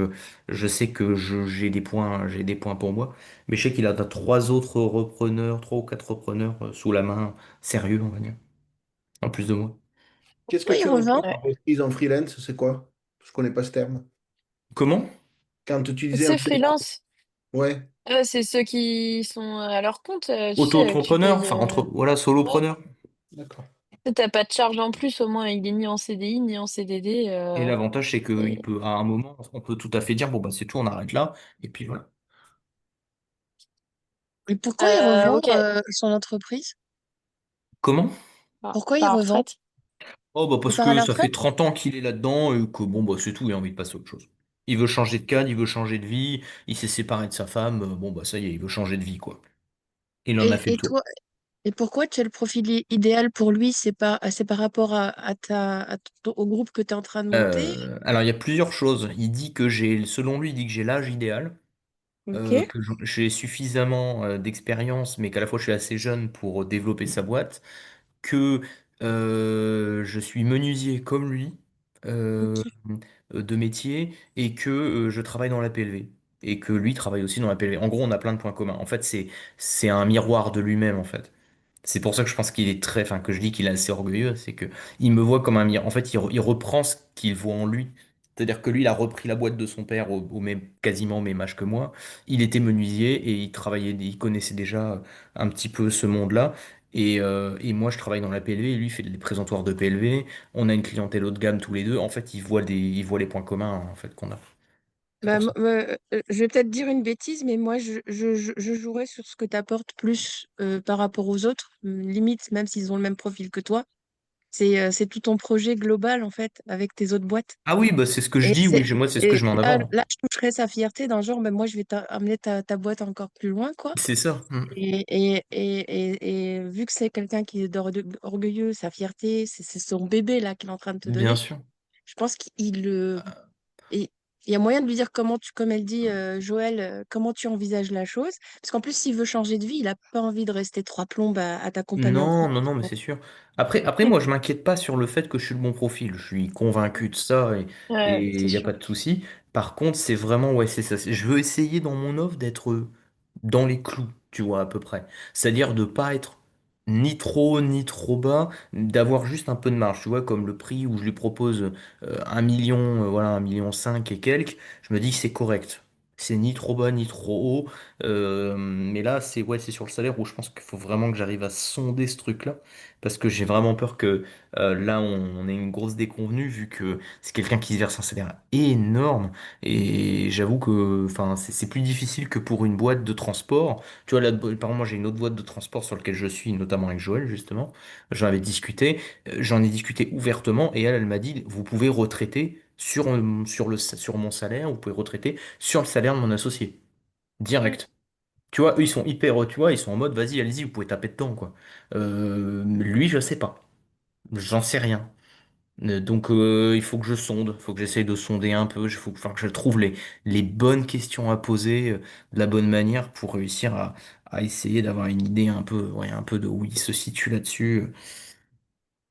je sais que j'ai des points pour moi, mais je sais qu'il a trois autres repreneurs, trois ou quatre repreneurs sous la main, sérieux, on va dire, en plus de moi. Qu'est-ce que Pourquoi il tu entends revend? par reprise en freelance? C'est quoi? Je connais pas ce terme. Comment? Quand tu disais un C'est peu. freelance. Ouais, C'est ceux qui sont à leur compte, tu sais, que tu Auto-entrepreneur, payes. enfin voilà, Ouais. solopreneur. d'accord. T'as pas de charge en plus, au moins il est ni en CDI ni en CDD. Et l'avantage, c'est qu'il Et- peut, à un moment, on peut tout à fait dire, bon, bah, c'est tout, on arrête là. Et puis voilà. Et pourquoi il revend ok. son entreprise? Comment? Ah, Pourquoi il pas en revend? retraite. Oh bah Il parce part à que la ça fait retraite? 30 ans qu'il est là-dedans et que bon bah c'est tout, il a envie de passer à autre chose. Il veut changer de cadre, il veut changer de vie, il s'est séparé de sa femme, bon bah ça y est, il veut changer de vie quoi. Il en a fait le Et tour. toi, et pourquoi tu es le profil idéal pour lui? C'est par rapport au groupe que tu es en train de monter? Alors il y a plusieurs choses. Il dit que selon lui, il dit que j'ai l'âge idéal, Ok. que j'ai suffisamment d'expérience, mais qu'à la fois je suis assez jeune pour développer sa boîte, que je suis menuisier comme lui euh, Ok. de métier et que je travaille dans la PLV et que lui travaille aussi dans la PLV. En gros, on a plein de points communs. En fait, c'est un miroir de lui-même en fait. C'est pour ça que je pense qu'il est très, enfin que je dis qu'il est assez orgueilleux, c'est que il me voit comme un miroir. En fait, il reprend ce qu'il voit en lui. C'est-à-dire que lui, il a repris la boîte de son père au même, quasiment au même âge que moi. Il était menuisier et il travaillait, il connaissait déjà un petit peu ce monde-là. Et moi, je travaille dans la PLV et lui fait des présentoirs de PLV. On a une clientèle haut de gamme tous les deux. En fait, il voit les points communs en fait qu'on a. C'est Bah, pour ça. je vais peut-être dire une bêtise, mais moi, je jouerais sur ce que tu apportes plus par rapport aux autres, limite, même s'ils ont le même profil que toi. C'est tout ton projet global, en fait, avec tes autres boîtes. Ah oui, bah c'est ce que je Et, dis. Oui, moi, c'est ce que je mets en là, avant. là, je toucherais sa fierté d'un genre, ben moi, je vais amener ta boîte encore plus loin, quoi. C'est ça. Et vu que c'est quelqu'un qui est orgueilleux, sa fierté, c'est son bébé, là, qu'il est en train de te Bien donner, sûr. je pense et il y a moyen de lui dire comme elle dit, Joël, comment tu envisages la chose. Parce qu'en plus, s'il veut changer de vie, il n'a pas envie de rester trois plombes à t'accompagner en Non, non, couple. non, mais c'est sûr. Après, moi, je m'inquiète pas sur le fait que je suis le bon profil. Je suis convaincu de ça et Ouais, c'est il n'y a sûr. pas de souci. Par contre, c'est vraiment, ouais, c'est ça. Je veux essayer dans mon offre d'être dans les clous, tu vois, à peu près. C'est-à-dire de pas être ni trop bas, d'avoir juste un peu de marge, tu vois, comme le prix où je lui propose 1 million, voilà, 1,5 million et quelques. Je me dis que c'est correct. C'est ni trop bas ni trop haut. Mais là, c'est ouais, c'est sur le salaire où je pense qu'il faut vraiment que j'arrive à sonder ce truc-là. Parce que j'ai vraiment peur que là, on ait une grosse déconvenue vu que c'est quelqu'un qui se verse un salaire énorme. Et j'avoue que enfin, c'est plus difficile que pour une boîte de transport. Tu vois, là, par exemple, moi, j'ai une autre boîte de transport sur laquelle je suis, notamment avec Joël, justement. J'en avais discuté. J'en ai discuté ouvertement. Et elle m'a dit, vous pouvez retraiter sur mon salaire, vous pouvez retraiter sur le salaire de mon associé. Direct. Tu vois, eux, ils sont hyper, tu vois, ils sont en mode, vas-y, allez-y, vous pouvez taper dedans, quoi. Lui, je sais pas. J'en sais rien. Donc, il faut que je sonde, il faut que j'essaye de sonder un peu, il faut enfin, que je trouve les bonnes questions à poser de la bonne manière pour réussir à essayer d'avoir une idée un peu, ouais, un peu de où il se situe là-dessus.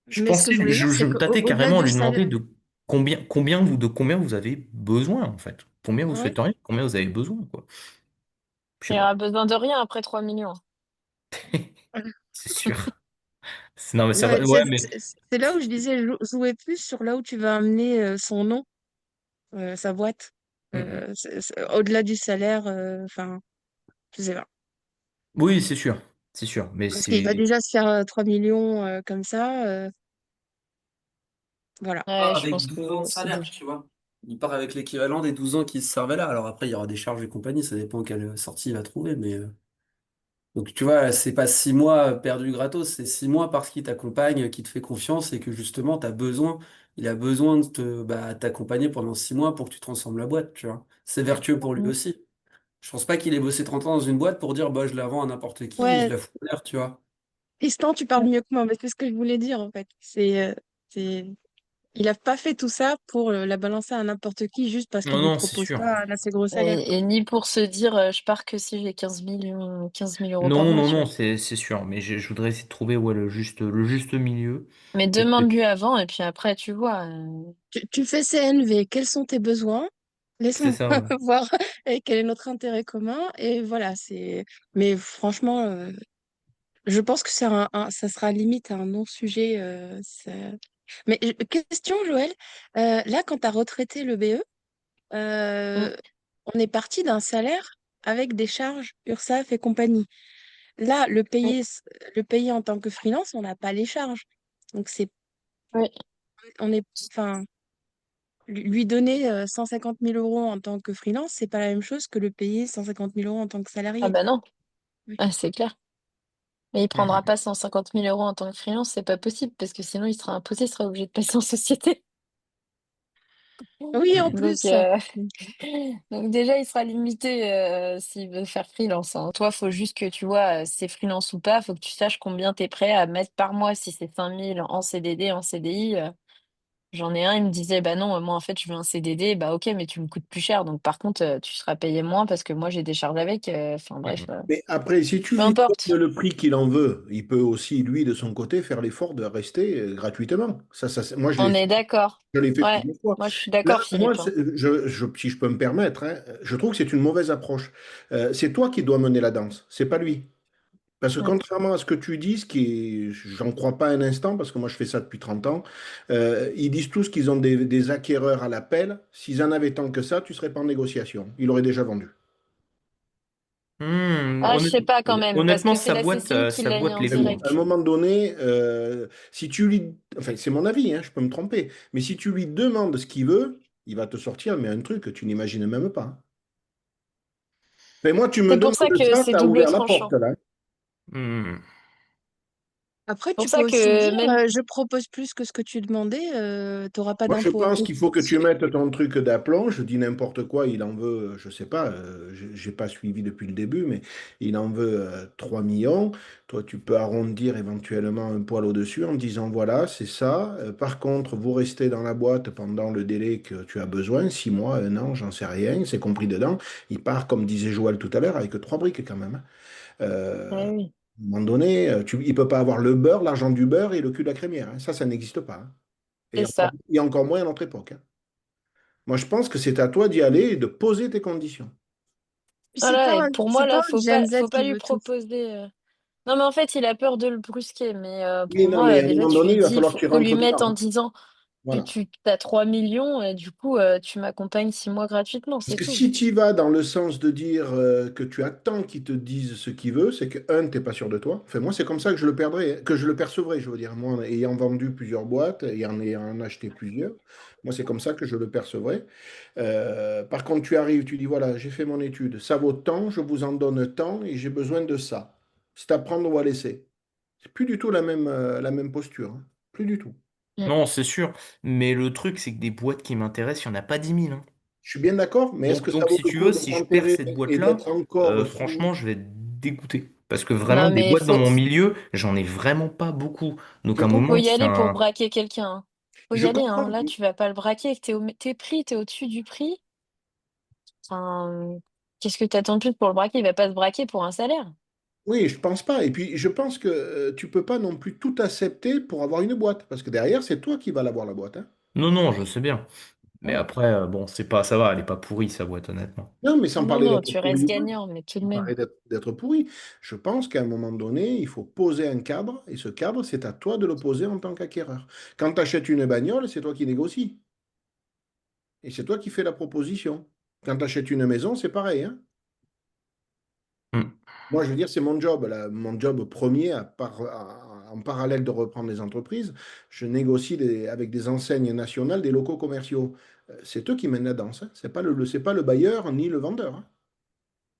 Je Mais ce que pensais, je voulais dire, je c'est me tâtais qu'au-delà carrément à du lui salaire, demander de combien vous avez besoin, en fait. Combien vous ouais. souhaiteriez, combien vous avez besoin, quoi. Je sais Il y pas. aura besoin de rien après 3 millions. C'est sûr. Non, mais c'est Ouais, vrai, ouais, mais. c'est là où je disais jouer plus sur là où tu vas amener son nom, sa boîte. Au-delà du salaire, enfin, je sais pas. Oui, c'est sûr. C'est sûr. Mais Parce qu'il va c'est. déjà se faire 3 millions comme ça. Voilà. Pas Ouais, je avec pense 12 ans que de c'est salaire, bon. tu vois. Il part avec l'équivalent des 12 ans qui se servaient là. Alors après, il y aura des charges et compagnie, ça dépend quelle sortie il va trouver. Mais donc tu vois, c'est pas 6 mois perdus gratos, c'est 6 mois parce qu'il t'accompagne, qui te fait confiance et que justement, il a besoin de t'accompagner pendant 6 mois pour que tu transformes la boîte, tu vois. C'est vertueux pour lui Mm. aussi. Je pense pas qu'il ait bossé 30 ans dans une boîte pour dire, bah, je la vends à n'importe qui et je Ouais, la fous en l'air, tu vois. Tristan, tu parles mieux que moi, mais c'est ce que je voulais dire en fait. C'est... Il a pas fait tout ça pour la balancer à n'importe qui juste parce Non, qu'il lui non, c'est propose sûr. pas un assez gros salaire, Et quoi. ni pour se dire, je pars que si j'ai 15 000 euros par Non, mois, non, tu non, vois. c'est sûr. Mais je voudrais essayer de trouver ouais, le juste milieu. Mais Et peut-être. demande-lui avant, et puis après, tu vois. Tu fais CNV, quels sont tes besoins? C'est Laisse-moi ça, ouais. voir quel est notre intérêt commun. Et voilà, c'est. Mais franchement, je pense que ça sera limite un non-sujet. Mais question, Joël, là, quand tu as retraité le BE, Mm. on est parti d'un salaire avec des charges URSSAF et compagnie. Là, Oui, le payer en tant que freelance, on n'a pas les charges. Donc, oui. on est, enfin, lui donner 150 000 euros en tant que freelance, c'est pas la même chose que le payer 150 000 euros en tant que Ah salarié. bah non, Oui. ah, c'est clair. Mais il prendra Hmm. pas 150 000 € en tant que freelance, c'est pas possible, parce que sinon il sera imposé, il sera obligé de passer en société. Oui, en Donc, plus. donc déjà, il sera limité s'il veut faire freelance, hein. Toi, faut juste que tu vois si c'est freelance ou pas, faut que tu saches combien tu es prêt à mettre par mois, si c'est 5 000 en CDD, en CDI. J'en ai un, il me disait, bah non, moi en fait, je veux un CDD, bah ok, mais tu me coûtes plus cher, donc par contre, tu seras payé moins parce que moi j'ai des charges avec. Enfin bref, Hmm. Mais après, si tu peu lui importe. donnes le prix qu'il en veut, il peut aussi, lui, de son côté, faire l'effort de rester gratuitement. Moi, On est d'accord. je l'ai fait Ouais, plusieurs fois. moi je suis Là, d'accord, moi, Philippe, hein. si je peux me permettre, hein, je trouve que c'est une mauvaise approche. C'est toi qui dois mener la danse, c'est pas lui. Parce que Mm. contrairement à ce que tu dis, j'en crois pas un instant, parce que moi je fais ça depuis 30 ans, ils disent tous qu'ils ont des acquéreurs à l'appel. S'ils en avaient tant que ça, tu serais pas en négociation. Il aurait déjà vendu. Ah, je sais pas quand même, parce Honnêtement, que c'est la CCI qui sa l'a mis boîte en les Mais bon, vaut. à un direct. moment donné, si tu lui... Enfin, c'est mon avis, hein, je peux me tromper. Mais si tu lui demandes ce qu'il veut, il va te sortir mais un truc que tu n'imagines même pas, hein. Mais moi, tu me C'est pour demandes ça que ça, c'est tu as double ouvert la porte, tranchant. là, hein. Hmm. Après, Pour tu peux ça aussi que dire, même, je propose plus que ce que tu demandais, t'auras pas Moi, je d'impôt pense qu'il faut que tu dessus. mettes ton truc d'aplomb. Je dis n'importe quoi, il en veut, je sais pas, j'ai pas suivi depuis le début, mais il en veut 3 millions. Toi, tu peux arrondir éventuellement un poil au-dessus en disant voilà, c'est ça. Par contre, vous restez dans la boîte pendant le délai que tu as besoin, 6 mois, un an, j'en sais rien, c'est compris dedans. Il part, comme disait Joël tout à l'heure, avec 3 briques quand même, hein. eh À un oui, moment donné, il peut pas avoir le beurre, l'argent du beurre et le cul de la crémière, hein. Ça n'existe pas, hein. c'est ça. Et encore moins à notre époque, hein. Moi, je pense que c'est à toi d'y aller et de poser tes conditions. Puis Voilà, et pour moi, c'est pas là, un Gen Z faut pas qui lui veut tout. proposer. Non, mais en fait, il a peur de le brusquer. Mais Oui, pour non, moi, mais à un déjà, moment tu donné, lui il va dis, falloir que tu faut lui rentres mettre dedans, en hein. disant que Voilà. tu as 3 millions et du coup, tu m'accompagnes 6 mois gratuitement, Parce c'est que tout. si tu y vas dans le sens de dire que tu attends qu'il te dise ce qu'il veut, c'est que, un, tu n'es pas sûr de toi. Enfin, moi, c'est comme ça que je le perdrais, que je le percevrais, je veux dire. Moi, en ayant vendu plusieurs boîtes et en ayant acheté plusieurs, moi, c'est comme ça que je le percevrais. Par contre, tu arrives, tu dis, voilà, j'ai fait mon étude, ça vaut tant, je vous en donne tant et j'ai besoin de ça. C'est à prendre ou à laisser. C'est plus du tout la même posture, hein. Plus du tout. Mm. Non, c'est sûr. Mais le truc, c'est que des boîtes qui m'intéressent, il n'y en a pas 10 000, hein. Je suis bien d'accord, mais est-ce que ça Donc, vaut si le tu coup veux, de si je perds s'enterrer cette et boîte-là, d'être encore sous... franchement, je vais être dégoûté. Parce que vraiment, Non, des mais boîtes dans mon milieu, j'en ai vraiment pas beaucoup. Donc, Je à un faut moment, y comprends. c'est aller pour un... braquer quelqu'un, hein. Faut y Je aller, comprends. hein. Là, tu vas pas le braquer, t'es pris, t'es au-dessus du prix. Enfin, qu'est-ce que t'attends de plus pour le braquer? Il va pas se braquer pour un salaire. Oui, je pense pas. Et puis, je pense que tu peux pas non plus tout accepter pour avoir une boîte. Parce que derrière, c'est toi qui vas l'avoir, la boîte, hein. Non, non, je sais bien. Mais Voilà. après, bon, c'est pas, ça va, elle est pas pourrie, sa boîte, honnêtement. Non, mais sans Non, parler non, d'être tu pourri restes ou pas. gagnant, mais tout de Sans même. parler d'être pourri. Je pense qu'à un moment donné, il faut poser un cadre. Et ce cadre, c'est à toi de le poser en tant qu'acquéreur. Quand tu achètes une bagnole, c'est toi qui négocies. Et c'est toi qui fais la proposition. Quand tu achètes une maison, c'est pareil, hein. Hmm. Moi, je veux dire, c'est mon job, là, mon job premier, en parallèle de reprendre les entreprises, je négocie avec des enseignes nationales des locaux commerciaux. C'est eux qui mènent la danse, hein. C'est pas le bailleur ni le vendeur, hein.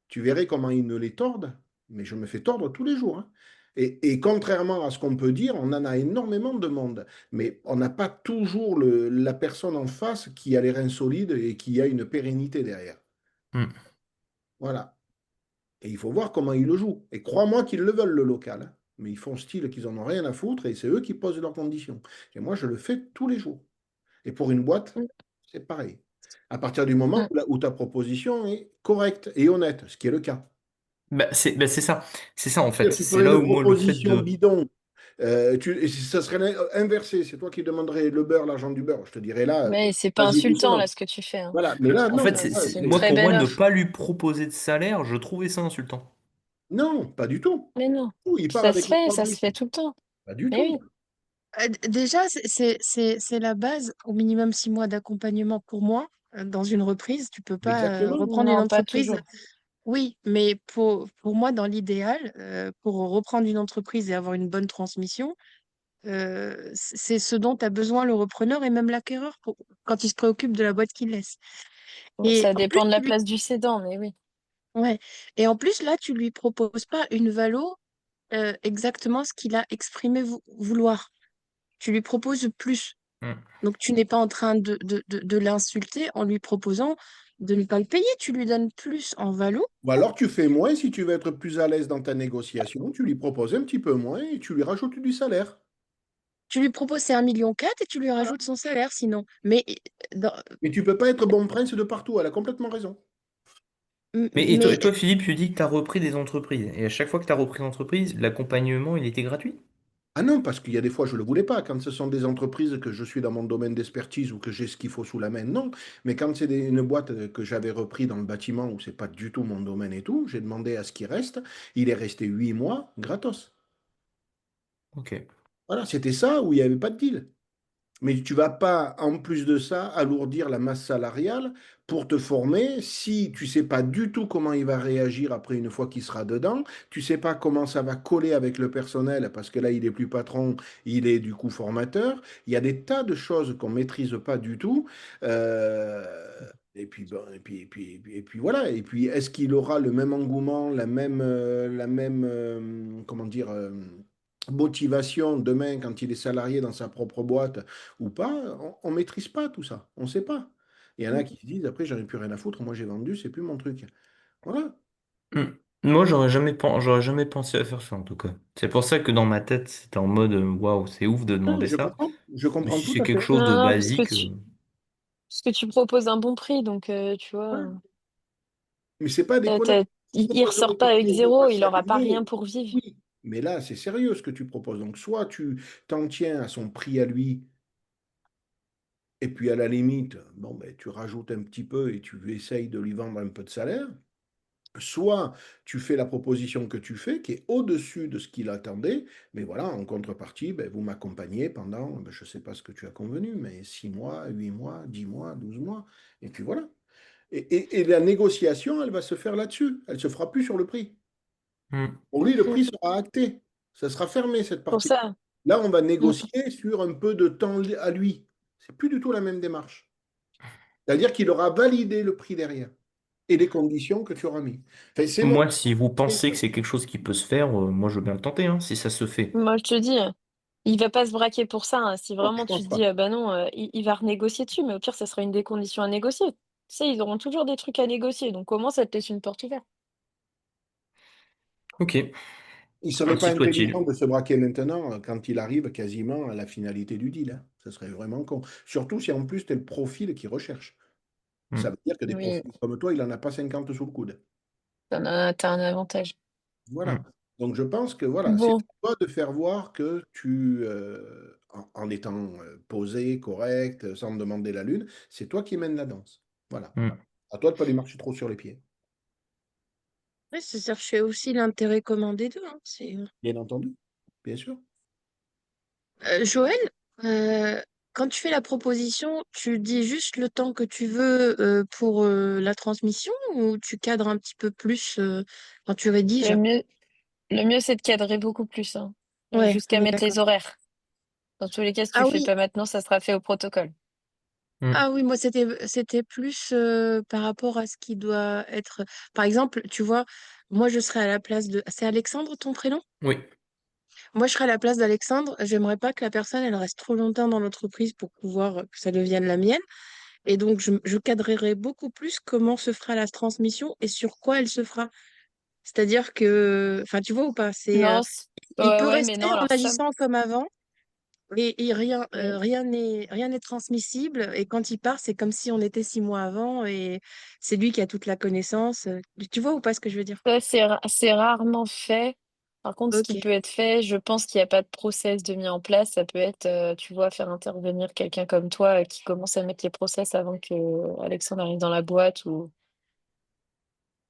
Tu verrais comment ils ne les tordent, mais je me fais tordre tous les jours, hein. Et contrairement à ce qu'on peut dire, on en a énormément de monde, mais on n'a pas toujours la personne en face qui a les reins solides et qui a une pérennité derrière. Hmm. Voilà. Et il faut voir comment ils le jouent. Et crois-moi qu'ils le veulent, le local, hein. Mais ils font style qu'ils en ont rien à foutre et c'est eux qui posent leurs conditions. Et moi, je le fais tous les jours. Et pour une boîte, Mm, c'est pareil. À partir du moment mm. où ta proposition est correcte et honnête, ce qui est le cas. C'est ça. C'est ça, en fait. Tu C'est ferais là une où moi, le fait proposition de... bidon. Et ça serait inversé. C'est toi qui demanderais le beurre, l'argent du beurre. Je te dirais là, Mais c'est pas vas-y insultant, là, doucement. ce que tu fais, hein. Voilà. Mais là, En non. fait, Là, C'est une moi, très pour moi, belle ne offre. pas lui proposer de salaire, je trouvais ça insultant. Non, pas du tout. Mais non, Il part avec les trois ça se briques. fait tout le temps. Pas du Mais tout. oui. Déjà, c'est la base, au minimum 6 mois d'accompagnement pour moi, dans une reprise. Tu peux pas Exactement. reprendre une Non, pas entreprise. toujours. Oui, mais pour moi, dans l'idéal, pour reprendre une entreprise et avoir une bonne transmission, c'est ce dont a besoin le repreneur et même l'acquéreur quand il se préoccupe de la boîte qu'il laisse. Bon, Et ça en plus, dépend de la place du cédant, mais oui. ouais. Et en plus, là, tu lui proposes pas une valo. exactement ce qu'il a exprimé vouloir. Tu lui proposes plus. Hmm. Donc, tu n'es pas en train de l'insulter en lui proposant de ne pas le payer. Tu lui donnes plus en valo. Ou alors tu fais moins si tu veux être plus à l'aise dans ta négociation, tu lui proposes un petit peu moins et tu lui rajoutes du salaire. Tu lui proposes c'est 1,4 million et tu lui Voilà. rajoutes son salaire sinon. Mais, dans- Mais tu peux pas être bon prince de partout, elle a complètement raison. Et mais toi, Philippe, tu dis que tu as repris des entreprises. Et à chaque fois que tu as repris une entreprise, l'accompagnement, il était gratuit? Ah non, parce qu'il y a des fois, je ne le voulais pas. Quand ce sont des entreprises que je suis dans mon domaine d'expertise ou que j'ai ce qu'il faut sous la main, non. Mais quand c'est une boîte que j'avais repris dans le bâtiment où c'est pas du tout mon domaine et tout, j'ai demandé à ce qu'il reste. Il est resté 8 mois gratos. Ok. Voilà, c'était ça où il n'y avait pas de deal. Mais tu vas pas, en plus de ça, alourdir la masse salariale pour te former si tu sais pas du tout comment il va réagir après une fois qu'il sera dedans. Tu sais pas comment ça va coller avec le personnel parce que là, il est plus patron, il est du coup formateur. Il y a des tas de choses qu'on maîtrise pas du tout. Euh, et puis, bon, et puis voilà. Et puis, est-ce qu'il aura le même engouement, la même, comment dire, motivation demain quand il est salarié dans sa propre boîte ou pas, on ne maîtrise pas tout ça, on ne sait pas. Il y en a qui se disent, après, j'en ai plus rien à foutre, moi j'ai vendu, c'est plus mon truc. Voilà. Hmm. Moi, j'aurais jamais pensé à faire ça, en tout cas. C'est pour ça que dans ma tête, c'était en mode, waouh, c'est ouf de Non, demander je ça. comprends, je Mais comprends si tout c'est à quelque fait. chose de Non, non, basique, parce que tu proposes un bon prix, donc tu vois, Ouais. Mais c'est pas t'as- déconnant. t'as- Tu il proposes ressort quelque pas avec chose de zéro, pas il aura pas rien sérieux. pour vivre. Oui, mais là, c'est sérieux ce que tu proposes. Donc, soit tu t'en tiens à son prix à lui, et puis à la limite, bon, ben, tu rajoutes un petit peu et tu essayes de lui vendre un peu de salaire. Soit tu fais la proposition que tu fais, qui est au-dessus de ce qu'il attendait, mais voilà, en contrepartie, ben, vous m'accompagnez pendant, ben, je ne sais pas ce que tu as convenu, mais 6 mois, 8 mois, 10 mois, 12 mois, et puis voilà. Et la négociation, elle va se faire là-dessus, elle ne se fera plus sur le prix. hmm. Pour lui, le Mm. prix sera acté, ça sera fermé, cette Pour partie. ça. Là, on va Mm. négocier sur un peu de temps à lui. C'est plus du tout la même démarche. C'est-à-dire qu'il aura validé le prix derrière et les conditions que tu auras mis. Enfin, c'est mon... Moi, si vous pensez que c'est quelque chose qui peut se faire, moi, je veux bien le tenter, hein, si ça se fait. Moi, je te dis, il va pas se braquer pour ça, hein. Si Non, je vraiment tu pense te pas. dis, bah non, il va renégocier dessus, mais au pire, ça sera une des conditions à négocier. Tu sais, ils auront toujours des trucs à négocier, donc au moins, ça te laisse une porte ouverte. Ok, Il serait pas ainsi intelligent soit-il. de se braquer maintenant quand il arrive quasiment à la finalité du deal, hein. Ce serait vraiment con. Surtout si en plus tu es le profil qu'il recherche. Ça Hmm. veut dire que des Oui, profils comme toi, il n'en a pas 50 sous le coude. t'as un avantage. Voilà. Hmm. Donc je pense que voilà, c'est Bon, à toi de faire voir que tu, en étant posé, correct, sans me demander la lune, c'est toi qui mènes la danse. Voilà. Hmm. À toi de pas lui marcher trop sur les pieds. ouais, c'est chercher aussi l'intérêt commun des deux, hein. Bien entendu, bien sûr. Joël, euh, quand tu fais la proposition, tu dis juste le temps que tu veux pour la transmission ou tu cadres un petit peu plus quand tu le rédiges? mieux, le mieux, c'est de cadrer beaucoup plus, hein. Ouais, on Jusqu'à est mettre d'accord. les horaires. Dans tous les cas, si tu Ah le fais oui, pas maintenant, ça sera fait au protocole. Hmm. ah oui, moi c'était plus par rapport à ce qui doit être. Par exemple, tu vois, moi je serais à la place de. C'est Alexandre ton prénom? Oui. Moi je serais à la place d'Alexandre. J'aimerais pas que la personne elle reste trop longtemps dans l'entreprise pour pouvoir que ça devienne la mienne. Et donc je cadrerai beaucoup plus comment se fera la transmission et sur quoi elle se fera. C'est-à-dire que, enfin tu vois ou pas, Non, il ouais, peut ouais, mais rester non, en alors ça, agissant comme avant. Et rien, oui. rien n'est transmissible. Et quand il part, c'est comme si on était 6 mois avant et c'est lui qui a toute la connaissance. Tu vois ou pas ce que je veux dire? Ça, c'est rarement fait. Par contre, ce qui Ok. peut être fait, je pense qu'il n'y a pas de process de mis en place. Ça peut être, tu vois, faire intervenir quelqu'un comme toi qui commence à mettre les process avant que Alexandre arrive dans la boîte ou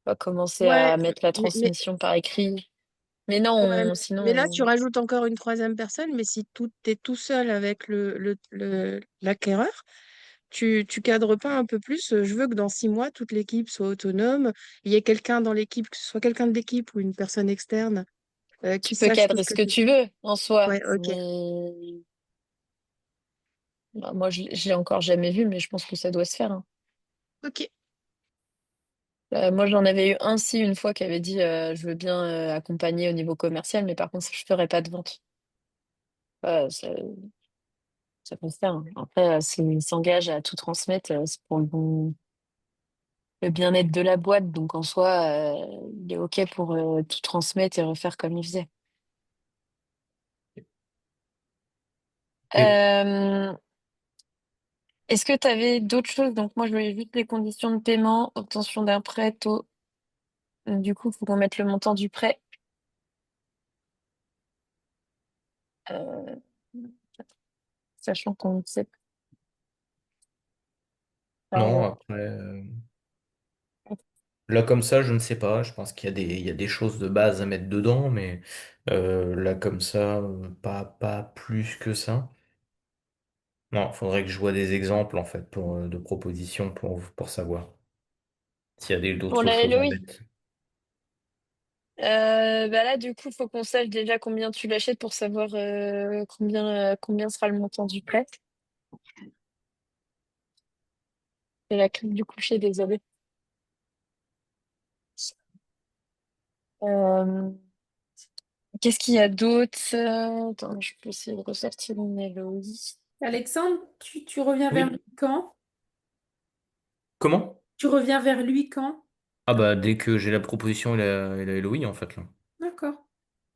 va commencer Ouais, à mettre la mais, mais, transmission par écrit. Mais non, ouais, mais là, tu sinon, rajoutes encore une troisième personne, mais si tout est tout seul avec l'acquéreur, tu cadres pas un peu plus. Je veux que dans 6 mois, toute l'équipe soit autonome. Il y ait quelqu'un dans l'équipe, que ce soit quelqu'un de l'équipe ou une personne externe, qui tu peux sache tout cadrer ce ce que que tu tu fais. veux en soi. Ouais, ok. Mais bah, moi, je l'ai encore jamais vu, mais je pense que ça doit se faire, hein. Ok. Moi, j'en avais eu un, si, une fois, qui avait dit je veux bien accompagner au niveau commercial, mais par contre, je ferai pas de vente. Ça, ça peut se faire, hein. Après, s'il s'engage à tout transmettre, c'est pour le bien-être de la boîte. Donc, en soi, il est OK pour tout transmettre et refaire comme il faisait. Et Euh, Est-ce que tu avais d'autres choses? Donc, moi, je voulais juste les conditions de paiement, obtention d'un prêt, taux. Du coup, il faut qu'on mette le montant du prêt. euh, Sachant qu'on ne sait non, pas. après, là comme ça, je ne sais pas. Je pense il y a des choses de base à mettre dedans, mais là comme ça, pas plus que ça. Non, faudrait que je vois des exemples en fait de propositions pour savoir s'il y a Pour d'autres la choses à LOI, mettre. bah là, du coup, il faut qu'on sache déjà combien tu l'achètes pour savoir combien sera le montant du prêt. C'est la clé du coucher, désolé. Euh, Qu'est-ce qu'il y a d'autre? Attends, je peux essayer de ressortir une LOI. Alexandre, tu reviens vers lui Oui. quand? Comment? Tu reviens vers lui quand? Ah bah dès que j'ai la proposition et la LOI en fait là. D'accord.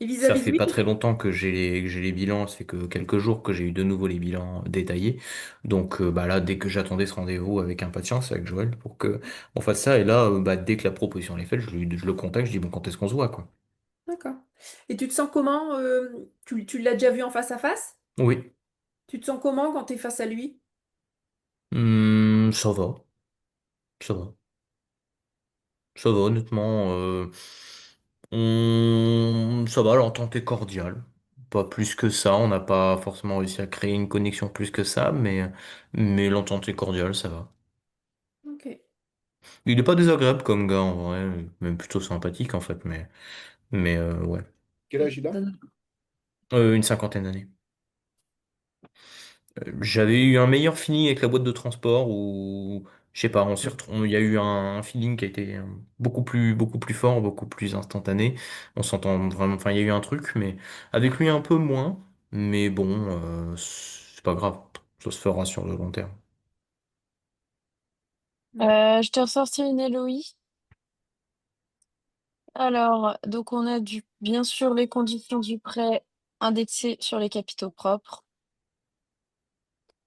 Et Ça vis-à-vis de fait lui? pas très longtemps que j'ai les bilans, ça fait que quelques jours que j'ai eu de nouveau les bilans détaillés. Donc bah là, dès que j'attendais ce rendez-vous avec impatience avec Joël pour que on fasse ça, et là, bah, dès que la proposition est faite, je le contacte, je dis bon quand est-ce qu'on se voit quoi. D'accord. Et tu te sens comment? Tu l'as déjà vu en face à face? Oui. Tu te sens comment quand tu es face à lui? Ça va, ça va. Ça va honnêtement. Ça va, l'entente est cordiale. Pas plus que ça, on n'a pas forcément réussi à créer une connexion plus que ça, mais l'entente est cordiale, ça va. Ok. Il est pas désagréable comme gars en vrai, même plutôt sympathique en fait, mais ouais. Quel âge il a? Une cinquantaine d'années. J'avais eu un meilleur feeling avec la boîte de transport où, je sais pas, il y a eu un feeling qui a été beaucoup plus fort, beaucoup plus instantané. On s'entend vraiment, enfin, il y a eu un truc, mais avec lui un peu moins. Mais bon, c'est pas grave. Ça se fera sur le long terme. Je t'ai ressorti une LOI. Alors, donc on a bien sûr les conditions du prêt indexées sur les capitaux propres.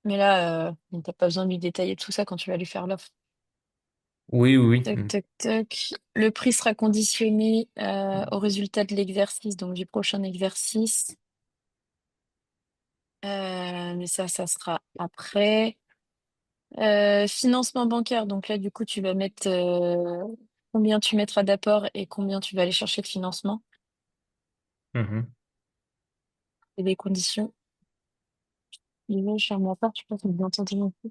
Mais là, t'as pas besoin de lui détailler tout ça quand tu vas lui faire l'offre. Oui, oui, Tac, oui. tac, tac. Le prix sera conditionné au résultat de l'exercice, donc du prochain exercice. Mais ça sera après. Financement bancaire, donc là, du coup, tu vas mettre combien tu mettras d'apport et combien tu vas aller chercher de financement Mhm. et les conditions. Je suis à ma part, je pense que bien entendu non plus.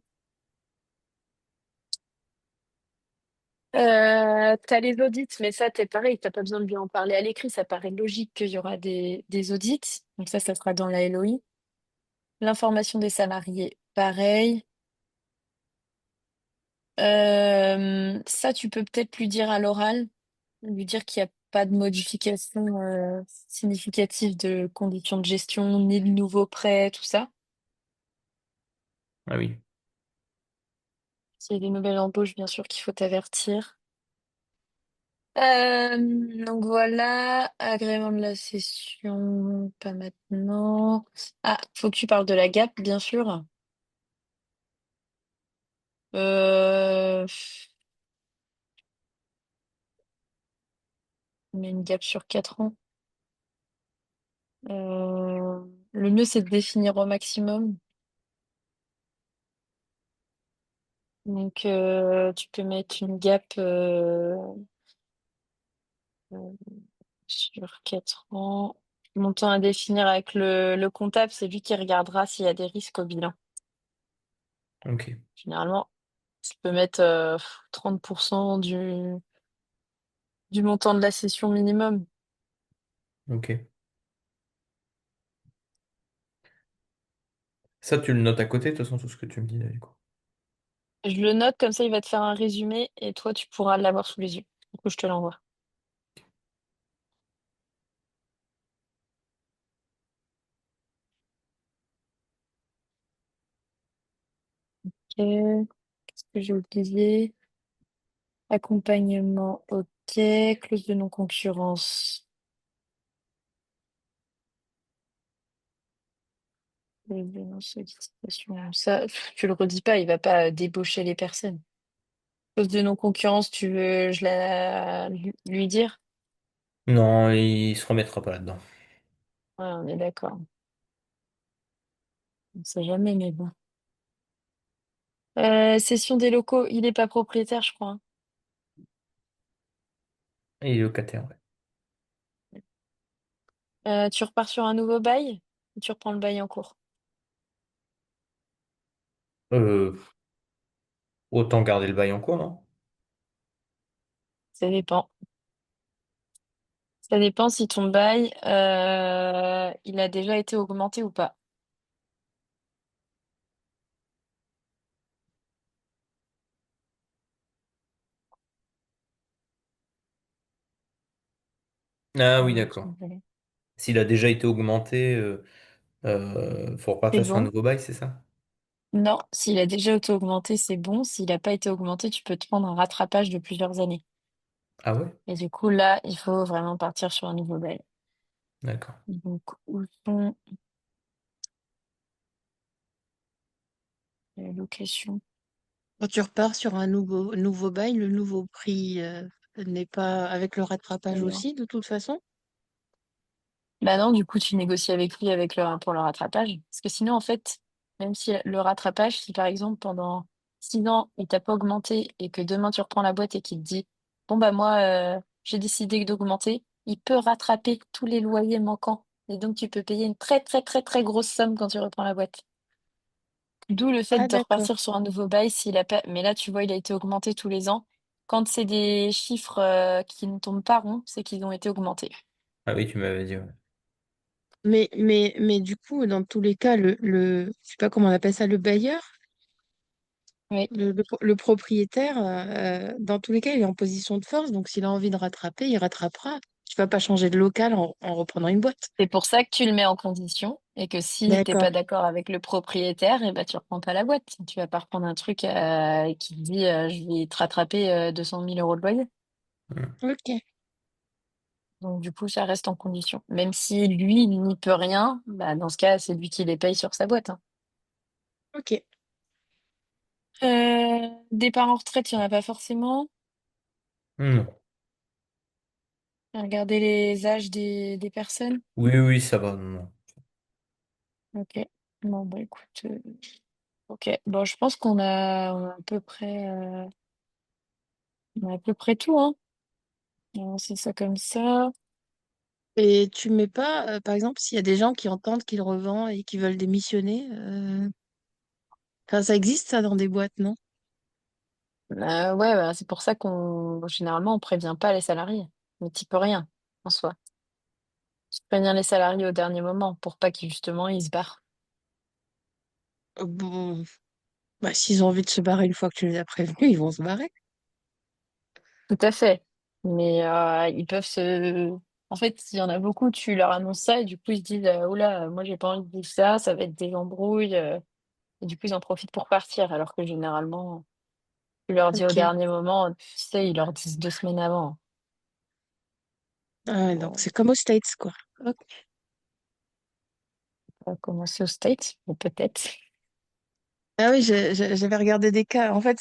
T'as les audits, mais ça, t'es pareil, t'as pas besoin de lui en parler à l'écrit, ça paraît logique qu'il y aura des audits. Donc ça sera dans la LOI. L'information des salariés, pareil. Ça, tu peux peut-être lui dire à l'oral, lui dire qu'il n'y a pas de modification significative de conditions de gestion, ni de nouveaux prêts, tout ça. Ah oui. S'il y a des nouvelles embauches, bien sûr qu'il faut t'avertir. Donc voilà, agrément de la session, pas maintenant. Ah, faut que tu parles de la gap, bien sûr. Euh, on met une gap sur 4 ans. Euh, le mieux, c'est de définir au maximum. Donc, tu peux mettre une gap euh, sur 4 ans. Montant à définir avec le comptable, c'est lui qui regardera s'il y a des risques au bilan. Ok, Généralement, tu peux mettre 30% du montant de la session minimum. ok. Ça, tu le notes à côté, de toute façon, tout ce que tu me dis là, du coup. Je le note, comme ça il va te faire un résumé et toi tu pourras l'avoir sous les yeux. Du coup, je te l'envoie. Ok. Qu'est-ce que j'ai oublié? Accompagnement, ok. Clause de non-concurrence. Clause de non-sollicitation. Ça, tu le redis pas, il va pas débaucher les personnes. Clause de non-concurrence, tu veux je la lui dire? Non, il se remettra pas là-dedans. Ouais, on est d'accord. On sait jamais, mais bon. Cession des locaux, il n'est pas propriétaire, je crois, hein. Il est locataire, ouais. Tu repars sur un nouveau bail ou tu reprends le bail en cours? Euh, Autant garder le bail en cours, non? Ça dépend. Ça dépend si ton bail, il a déjà été augmenté ou pas. Ah oui, d'accord. S'il a déjà été augmenté, faut C'est repartir sur un bon. nouveau bail, c'est ça? Non, s'il a déjà été augmenté, c'est bon. S'il n'a pas été augmenté, tu peux te prendre un rattrapage de plusieurs années. Ah ouais? Et du coup, là, il faut vraiment partir sur un nouveau bail. D'accord. Donc, où sont les locations? Quand tu repars sur un nouveau bail, le nouveau prix n'est pas avec le rattrapage Alors. aussi, de toute façon. Bah non, du coup, tu négocies avec lui pour le rattrapage. Parce que sinon, en fait, même si le rattrapage, si par exemple pendant 6 ans, il t'a pas augmenté et que demain tu reprends la boîte et qu'il te dit, bon bah moi, j'ai décidé d'augmenter, il peut rattraper tous les loyers manquants. Et donc tu peux payer une très très très très grosse somme quand tu reprends la boîte. D'où le fait Ah, de d'accord. repartir sur un nouveau bail s'il a pas. Mais là, tu vois, il a été augmenté tous les ans. Quand c'est des chiffres qui ne tombent pas rond, c'est qu'ils ont été augmentés. Ah oui, tu m'avais dit, ouais. Mais du coup, dans tous les cas, je sais pas comment on appelle ça, le bailleur, Oui. le propriétaire, dans tous les cas, il est en position de force. Donc, s'il a envie de rattraper, il rattrapera. Tu vas pas changer de local en reprenant une boîte. C'est pour ça que tu le mets en condition et que si t'es D'accord. pas d'accord avec le propriétaire, et ben tu reprends pas la boîte. Tu vas pas reprendre un truc qui te dit je vais te rattraper 200 000 euros de loyer. Hmm. Ok. Donc du coup, ça reste en condition. Même si lui, il n'y peut rien, bah, dans ce cas, c'est lui qui les paye sur sa boîte, hein. Ok. Départ en retraite, il n'y en a pas forcément. Non. Regardez les âges des personnes. Oui, oui, ça va, non, non. Ok. Bon, bah écoute. Ok. Bon, je pense qu'on a on a à peu près tout, hein. C'est ça comme ça. Et tu mets pas, par exemple, s'il y a des gens qui entendent qu'ils revendent et qui veulent démissionner, enfin, ça existe ça dans des boîtes, non? Ouais, bah, c'est pour ça qu'on généralement on prévient pas les salariés. Mais t'y peux rien en soi. Tu préviens les salariés au dernier moment pour pas qu'ils justement ils se barrent. Bon, bah, s'ils ont envie de se barrer une fois que tu les as prévenus, ils vont se barrer. Tout à fait. Mais ils peuvent se. En fait, il y en a beaucoup, tu leur annonces ça et du coup ils se disent oula, moi j'ai pas envie de vivre ça, ça va être des embrouilles. Et du coup ils en profitent pour partir. Alors que généralement, tu leur dis au Ok. dernier moment, tu sais, ils leur disent 2 semaines avant. Ah ouais, donc Bon, c'est comme aux States, quoi. Ok. on va commencer aux States, ou peut-être. Ah oui, j'avais regardé des cas. En fait,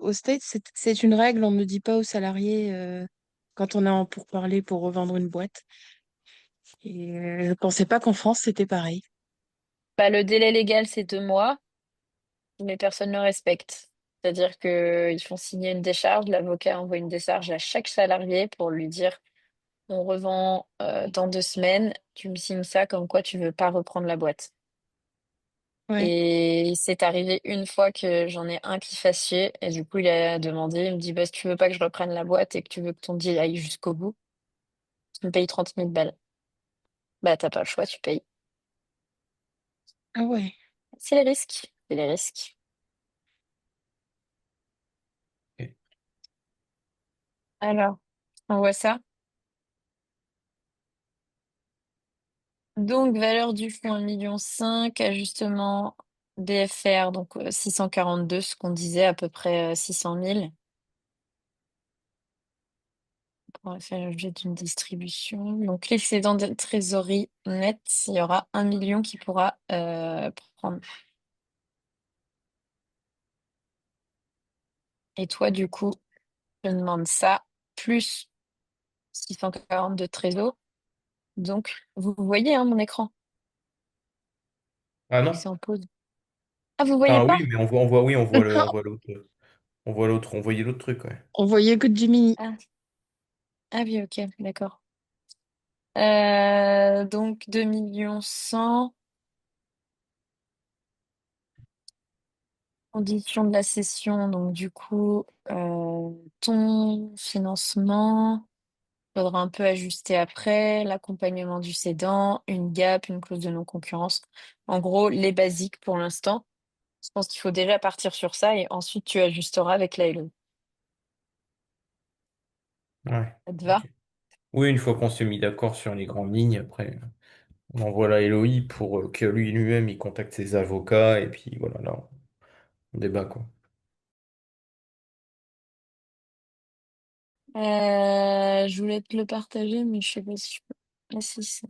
aux States, c'est une règle, on ne dit pas aux salariés quand on est en pourparlers pour revendre une boîte. Et je pensais pas qu'en France, c'était pareil. Bah, le délai légal, c'est 2 mois. Mais personne ne le respecte. C'est-à-dire qu'ils font signer une décharge, l'avocat envoie une décharge à chaque salarié pour lui dire on revend dans 2 semaines, tu me signes ça comme quoi tu veux pas reprendre la boîte. Ouais. Et c'est arrivé une fois que j'en ai un qui fasse chier, et du coup il a demandé, il me dit bah, si tu veux pas que je reprenne la boîte et que tu veux que ton deal aille jusqu'au bout, tu me payes 30 000 balles. Bah t'as pas le choix, tu payes. Ah ouais. C'est les risques. C'est les risques. Alors, on voit ça. Donc, valeur du fonds 1,5 million, ajustement BFR, donc 642, ce qu'on disait, à peu près 600 000. On va faire l'objet d'une distribution. Donc, l'excédent de trésorerie net, il y aura 1 million qui pourra prendre. Et toi, du coup, je demande ça, plus 640 de trésor. Donc, vous voyez hein, mon écran, Ah vu que non? c'est en pause. Ah, vous voyez Enfin pas? oui, mais oui, on voit l'autre, on voyait l'autre truc, ouais. On voyait que Jiminy. Ah, ah oui, ok, d'accord. Donc 2 100 000, conditions de la cession. Donc du coup, ton financement, faudra un peu ajuster après, l'accompagnement du cédant, une gap, une clause de non-concurrence. En gros, les basiques pour l'instant. Je pense qu'il faut déjà partir sur ça et ensuite tu ajusteras avec la LO. Ouais. Ça te va? Ok. Oui, une fois qu'on s'est mis d'accord sur les grandes lignes, après, on envoie la LOI pour que lui-même il contacte ses avocats et puis voilà, là, on débat quoi. Je voulais te le partager, mais je sais pas si je peux. Ah, si, c'est-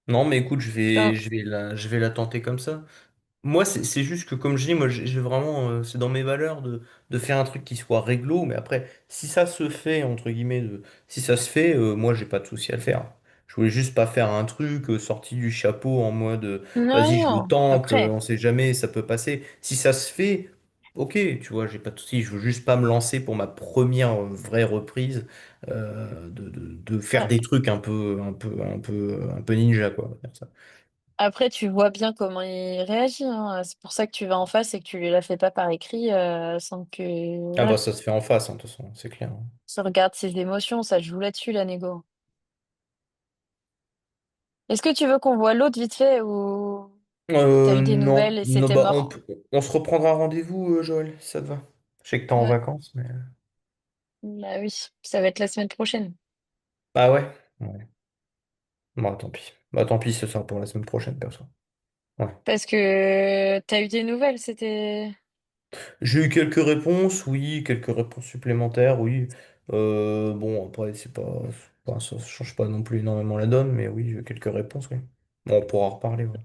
Non, mais écoute, Enfin, je vais la tenter comme ça. Moi, c'est juste que, comme je dis, moi, j'ai vraiment, c'est dans mes valeurs de faire un truc qui soit réglo, mais après, si ça se fait, entre guillemets, si ça se fait, moi, j'ai pas de souci à le faire. Je voulais juste pas faire un truc sorti du chapeau en mode, non, vas-y, je le non. tente, Après, on sait jamais, ça peut passer. Si ça se fait, ok, tu vois, j'ai pas de souci, je veux juste pas me lancer pour ma première vraie reprise, de faire ouais. des trucs un peu ninja, quoi, on va dire ça. Après, tu vois bien comment il réagit, hein. C'est pour ça que tu vas en face et que tu lui la fais pas par écrit, sans que Ah bah, voilà, ça se fait en face, hein, de toute façon, c'est clair. ça regarde ses émotions, ça joue là-dessus la négo. Est-ce que tu veux qu'on voit l'autre vite fait ou t'as eu des Non, nouvelles et non, c'était bah, mort? on se reprendra rendez-vous, Joël, si ça te va. Je sais que t'es en Ouais, vacances, mais... bah oui, ça va être la semaine prochaine. Ah ouais? Ouais. Bah tant pis. Bah tant pis, ce sera pour la semaine prochaine, perso. Ouais. Parce que t'as eu des nouvelles, c'était. J'ai eu quelques réponses, oui, quelques réponses supplémentaires, oui. Bon, après, ça change pas non plus énormément la donne, mais oui, j'ai eu quelques réponses, oui. Bon, on pourra en reparler, ouais.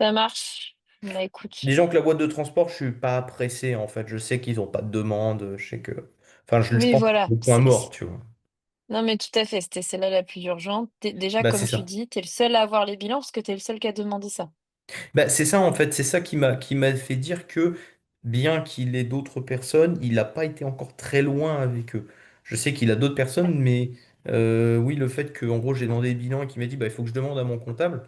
Ça marche. Bah écoute. Disons que la boîte de transport, je suis pas pressé, en fait. Je sais qu'ils ont pas de demande, je sais que... Enfin, je Oui, pense que voilà. c'est le point mort, tu vois. Non, mais tout à fait, c'était celle-là la plus urgente. Déjà, Bah comme c'est tu ça. dis, t'es le seul à avoir les bilans parce que t'es le seul qui a demandé ça. Bah, c'est ça en fait, c'est ça qui m'a fait dire que bien qu'il ait d'autres personnes, il n'a pas été encore très loin avec eux. Je sais qu'il a d'autres personnes, mais oui, le fait que en gros j'ai demandé des bilans et qu'il m'a dit bah, il faut que je demande à mon comptable,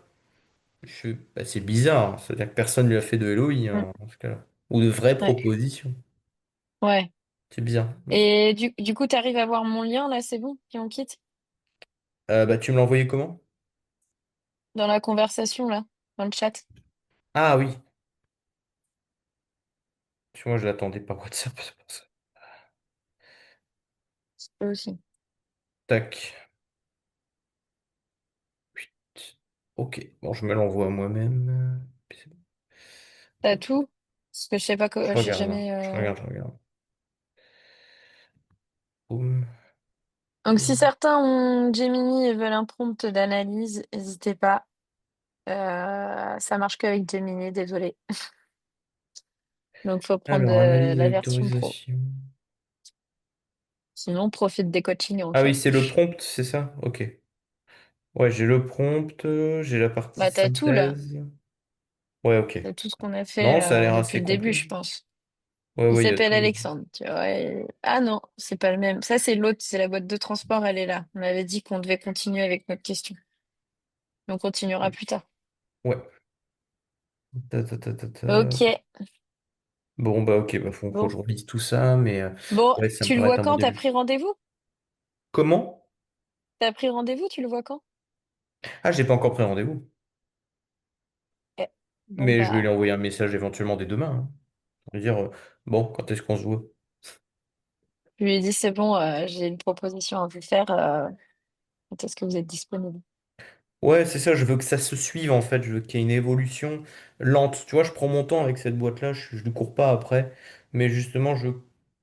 bah, c'est bizarre, hein. C'est-à-dire que personne ne lui a fait de LOI Mm. hein, dans ce cas-là. Ou de vraies Ouais. propositions. Ouais. C'est bizarre. Et du coup, t'arrives à voir mon lien là, c'est bon? Et on quitte? Bah, tu me l'as envoyé comment? Dans la conversation là, dans le chat. Ah oui, tu vois, je l'attendais par WhatsApp, c'est pour ça. Je peux aussi. Tac. Huit. Ok, bon, je me l'envoie à moi-même. T'as tout? Parce que je sais pas, Je j'ai regarde, hein. jamais. Je regarde. Boum, Donc, si boum. certains ont Gemini et veulent un prompt d'analyse, n'hésitez pas. Ça marche qu'avec Gemini, désolé. Donc, faut prendre Alors, analyse de la version pro. vectorisation. Sinon, profite des coachings en Ah oui, fait. c'est le prompt, c'est ça? Ok. Ouais, j'ai le prompt, j'ai la partie Bah, t'as tout là. synthèse. Ouais, ok. T'as tout ce qu'on a Non, fait ça a l'air depuis assez le début, complet. je pense. Ouais, Il ouais, il y a s'appelle tout. Alexandre, tu vois. Ah non, c'est pas le même. Ça, c'est l'autre, c'est la boîte de transport, elle est là. On avait dit qu'on devait continuer avec notre question. On continuera plus tard. Ouais. Ta. Ok. Bon, bah, ok, bah, faut que Bon. je relise tout ça, mais Bon, ouais, ça me tu le paraît être vois un bon quand? T'as début. pris rendez-vous? Comment? T'as pris rendez-vous, tu le vois quand? Ah, j'ai pas encore pris rendez-vous. Eh, Bon Mais je vais lui bah, envoyer un message éventuellement dès demain, hein. Je vais dire, bon, quand est-ce qu'on se voit? Tu lui dis, c'est bon, j'ai une proposition à vous faire. Quand est-ce que vous êtes disponible? Ouais, c'est ça, je veux que ça se suive en fait, je veux qu'il y ait une évolution lente. Tu vois, je prends mon temps avec cette boîte-là, je ne cours pas après, mais justement, je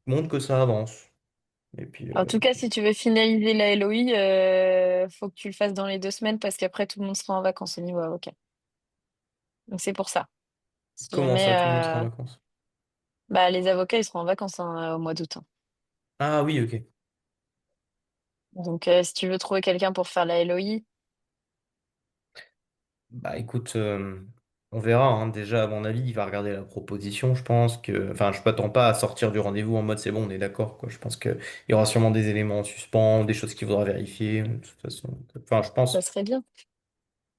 montre que ça avance. Et puis, En tout cas, si tu veux finaliser la LOI, faut que tu le fasses dans les 2 semaines parce qu'après, tout le monde sera en vacances au niveau avocat. Donc, c'est pour ça. Si comment jamais, ça, tout le monde sera en vacances? bah, les avocats, ils seront en vacances hein, au mois d'août, hein. Ah oui, ok. Donc, si tu veux trouver quelqu'un pour faire la LOI, Bah écoute, on verra, hein. Déjà, à mon avis, il va regarder la proposition. Je pense que. Enfin, je m'attends pas à sortir du rendez-vous en mode c'est bon, on est d'accord, quoi. Je pense qu'il y aura sûrement des éléments en suspens, des choses qu'il faudra vérifier, de toute façon. Enfin, je ça pense. serait bien.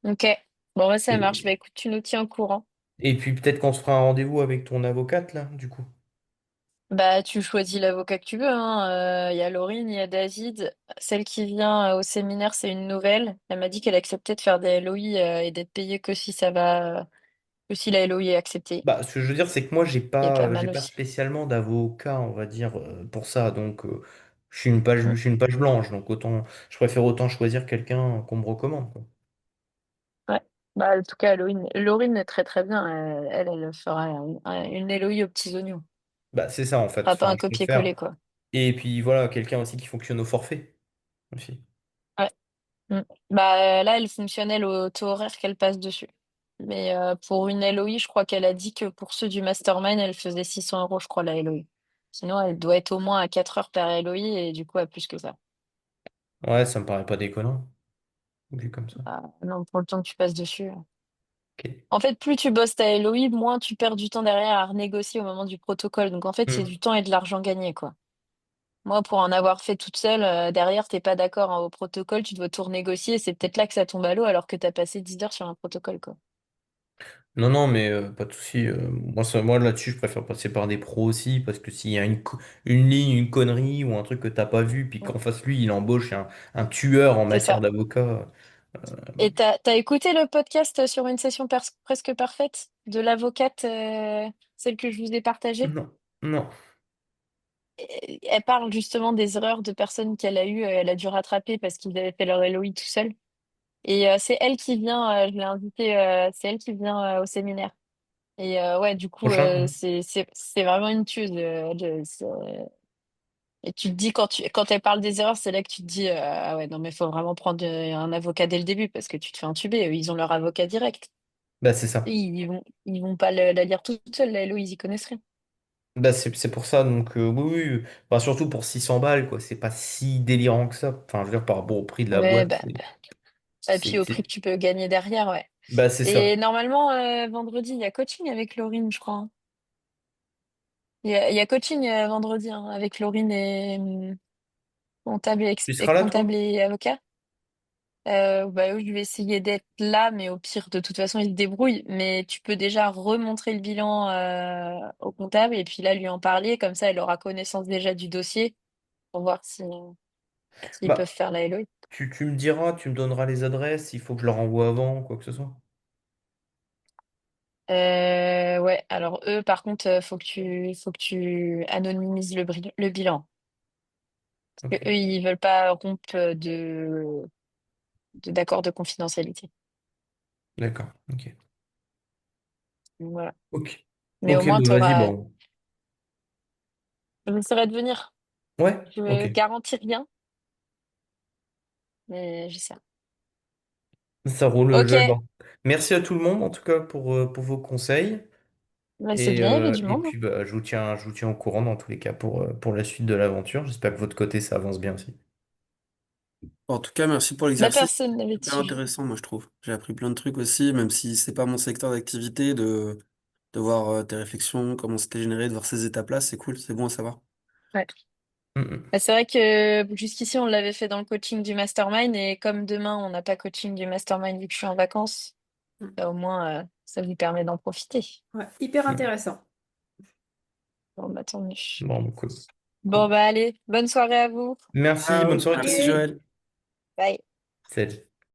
Ok. Bon, bah, ça marche. Et, Bah, écoute, tu nous tiens au courant. et puis peut-être qu'on se fera un rendez-vous avec ton avocate, là, du coup. Bah, tu choisis l'avocat que tu veux, hein. Il y a Laurine, il y a David. Celle qui vient au séminaire, c'est une nouvelle. Elle m'a dit qu'elle acceptait de faire des LOI et d'être payée que si ça va, que si la LOI est acceptée. Bah, ce que je veux dire, c'est que moi, Et pas j'ai mal pas aussi. spécialement d'avocat, on va dire, pour ça. Donc, je Mm. suis une page blanche. Donc, je préfère autant choisir quelqu'un qu'on me recommande, quoi. Ouais. Bah, en tout cas, Laurine est très très bien. Elle fera une LOI aux petits oignons. Bah, c'est ça, en fait. Ce sera pas Enfin, un je préfère. copier-coller, quoi. Et puis, voilà, quelqu'un aussi qui fonctionne au forfait, aussi. Ouais. Mm. Bah, là, elle fonctionnait au taux horaire qu'elle passe dessus. Mais pour une LOI, je crois qu'elle a dit que pour ceux du mastermind, elle faisait 600 €, je crois, la LOI. Sinon, elle doit être au moins à 4 heures par LOI et du coup, à plus que ça. Ouais, ça me paraît pas déconnant, vu comme ça. Ah, non, pour le temps que tu passes dessus. Ok. En fait, plus tu bosses ta LOI, moins tu perds du temps derrière à renégocier au moment du protocole. Donc, en fait, c'est Hmm. du temps et de l'argent gagné, quoi. Moi, pour en avoir fait toute seule, derrière, t'es pas d'accord hein, au protocole, tu dois tout renégocier. C'est peut-être là que ça tombe à l'eau alors que t'as passé 10 heures sur un protocole, quoi. Non, non, mais pas de souci. Moi là-dessus, je préfère passer par des pros aussi, parce que s'il y a une ligne, une connerie ou un truc que t'as pas vu, puis Mm. qu'en face, lui, il embauche un tueur en C'est matière ça. d'avocat. Et t'as écouté le podcast sur une session presque parfaite de l'avocate, celle que je vous ai partagée? Non, non. Elle parle justement des erreurs de personnes qu'elle a eues, elle a dû rattraper parce qu'ils avaient fait leur LOI tout seul. Et c'est elle qui vient, je l'ai invitée, c'est elle qui vient au séminaire. Et ouais, du coup, Prochain, ouais. c'est vraiment une tueuse. Et tu te dis, quand elle parle des erreurs, c'est là que tu te dis, ah ouais, non, mais il faut vraiment prendre un avocat dès le début parce que tu te fais entuber. Eux, ils ont leur avocat direct. Bah, c'est ça. Ils vont pas la lire toute seule, la Héloïse, ils connaissent rien. Bah, c'est pour ça, donc oui, oui. Bah, surtout pour 600 balles, quoi. C'est pas si délirant que ça. Enfin, je veux dire, par rapport au prix de la Ouais, boîte, bah, et puis au prix que tu peux gagner derrière, ouais. Bah, c'est Et ça. normalement, vendredi, il y a coaching avec Laurine, je crois, hein. Il y a coaching vendredi hein, avec Laurine et Tu et seras là, comptable toi? et avocat. Bah, oui, je vais essayer d'être là, mais au pire, de toute façon, il se débrouille. Mais tu peux déjà remontrer le bilan au comptable et puis là, lui en parler. Comme ça, elle aura connaissance déjà du dossier pour voir s'ils peuvent Bah, faire la LOI. tu me diras, tu me donneras les adresses, il faut que je leur envoie avant, quoi que ce soit. Ouais, alors eux, par contre, faut que tu anonymises le bilan. Parce Ok, que eux, ils veulent pas rompre d'accord de confidentialité. d'accord, ok. Donc, voilà. Ok. Mais au Ok, moins, bah vas-y, bon. j'essaierai de venir. Ouais, ok. Je garantis rien, mais j'essaie. Ça roule, Ok, Joël. Merci à tout le monde, en tout cas, pour vos conseils. bah, c'est bien, il y avait du Et monde. puis, bah, je vous tiens au courant dans tous les cas pour la suite de l'aventure. J'espère que de votre côté, ça avance bien aussi. En tout cas, merci pour La l'exercice. personne n'avait de Super sujet. intéressant, moi, je trouve. J'ai appris plein de trucs aussi, même si c'est pas mon secteur d'activité, de voir tes réflexions, comment c'était généré, de voir ces étapes-là, c'est cool, c'est bon à savoir. Ouais. Mm, Bah, c'est vrai que jusqu'ici, on l'avait fait dans le coaching du mastermind et comme demain, on n'a pas coaching du mastermind vu que je suis en vacances, Mm. bah, au moins, ça vous permet d'en profiter. Ouais, hyper mm, mm. intéressant. Bon, bah, tant mieux. Bon, bah, cool. Bon, Cool. bah, allez, bonne soirée à vous. Merci, bonne Bonne soirée à Merci, soirée. tous. Joël. Bye. Salut.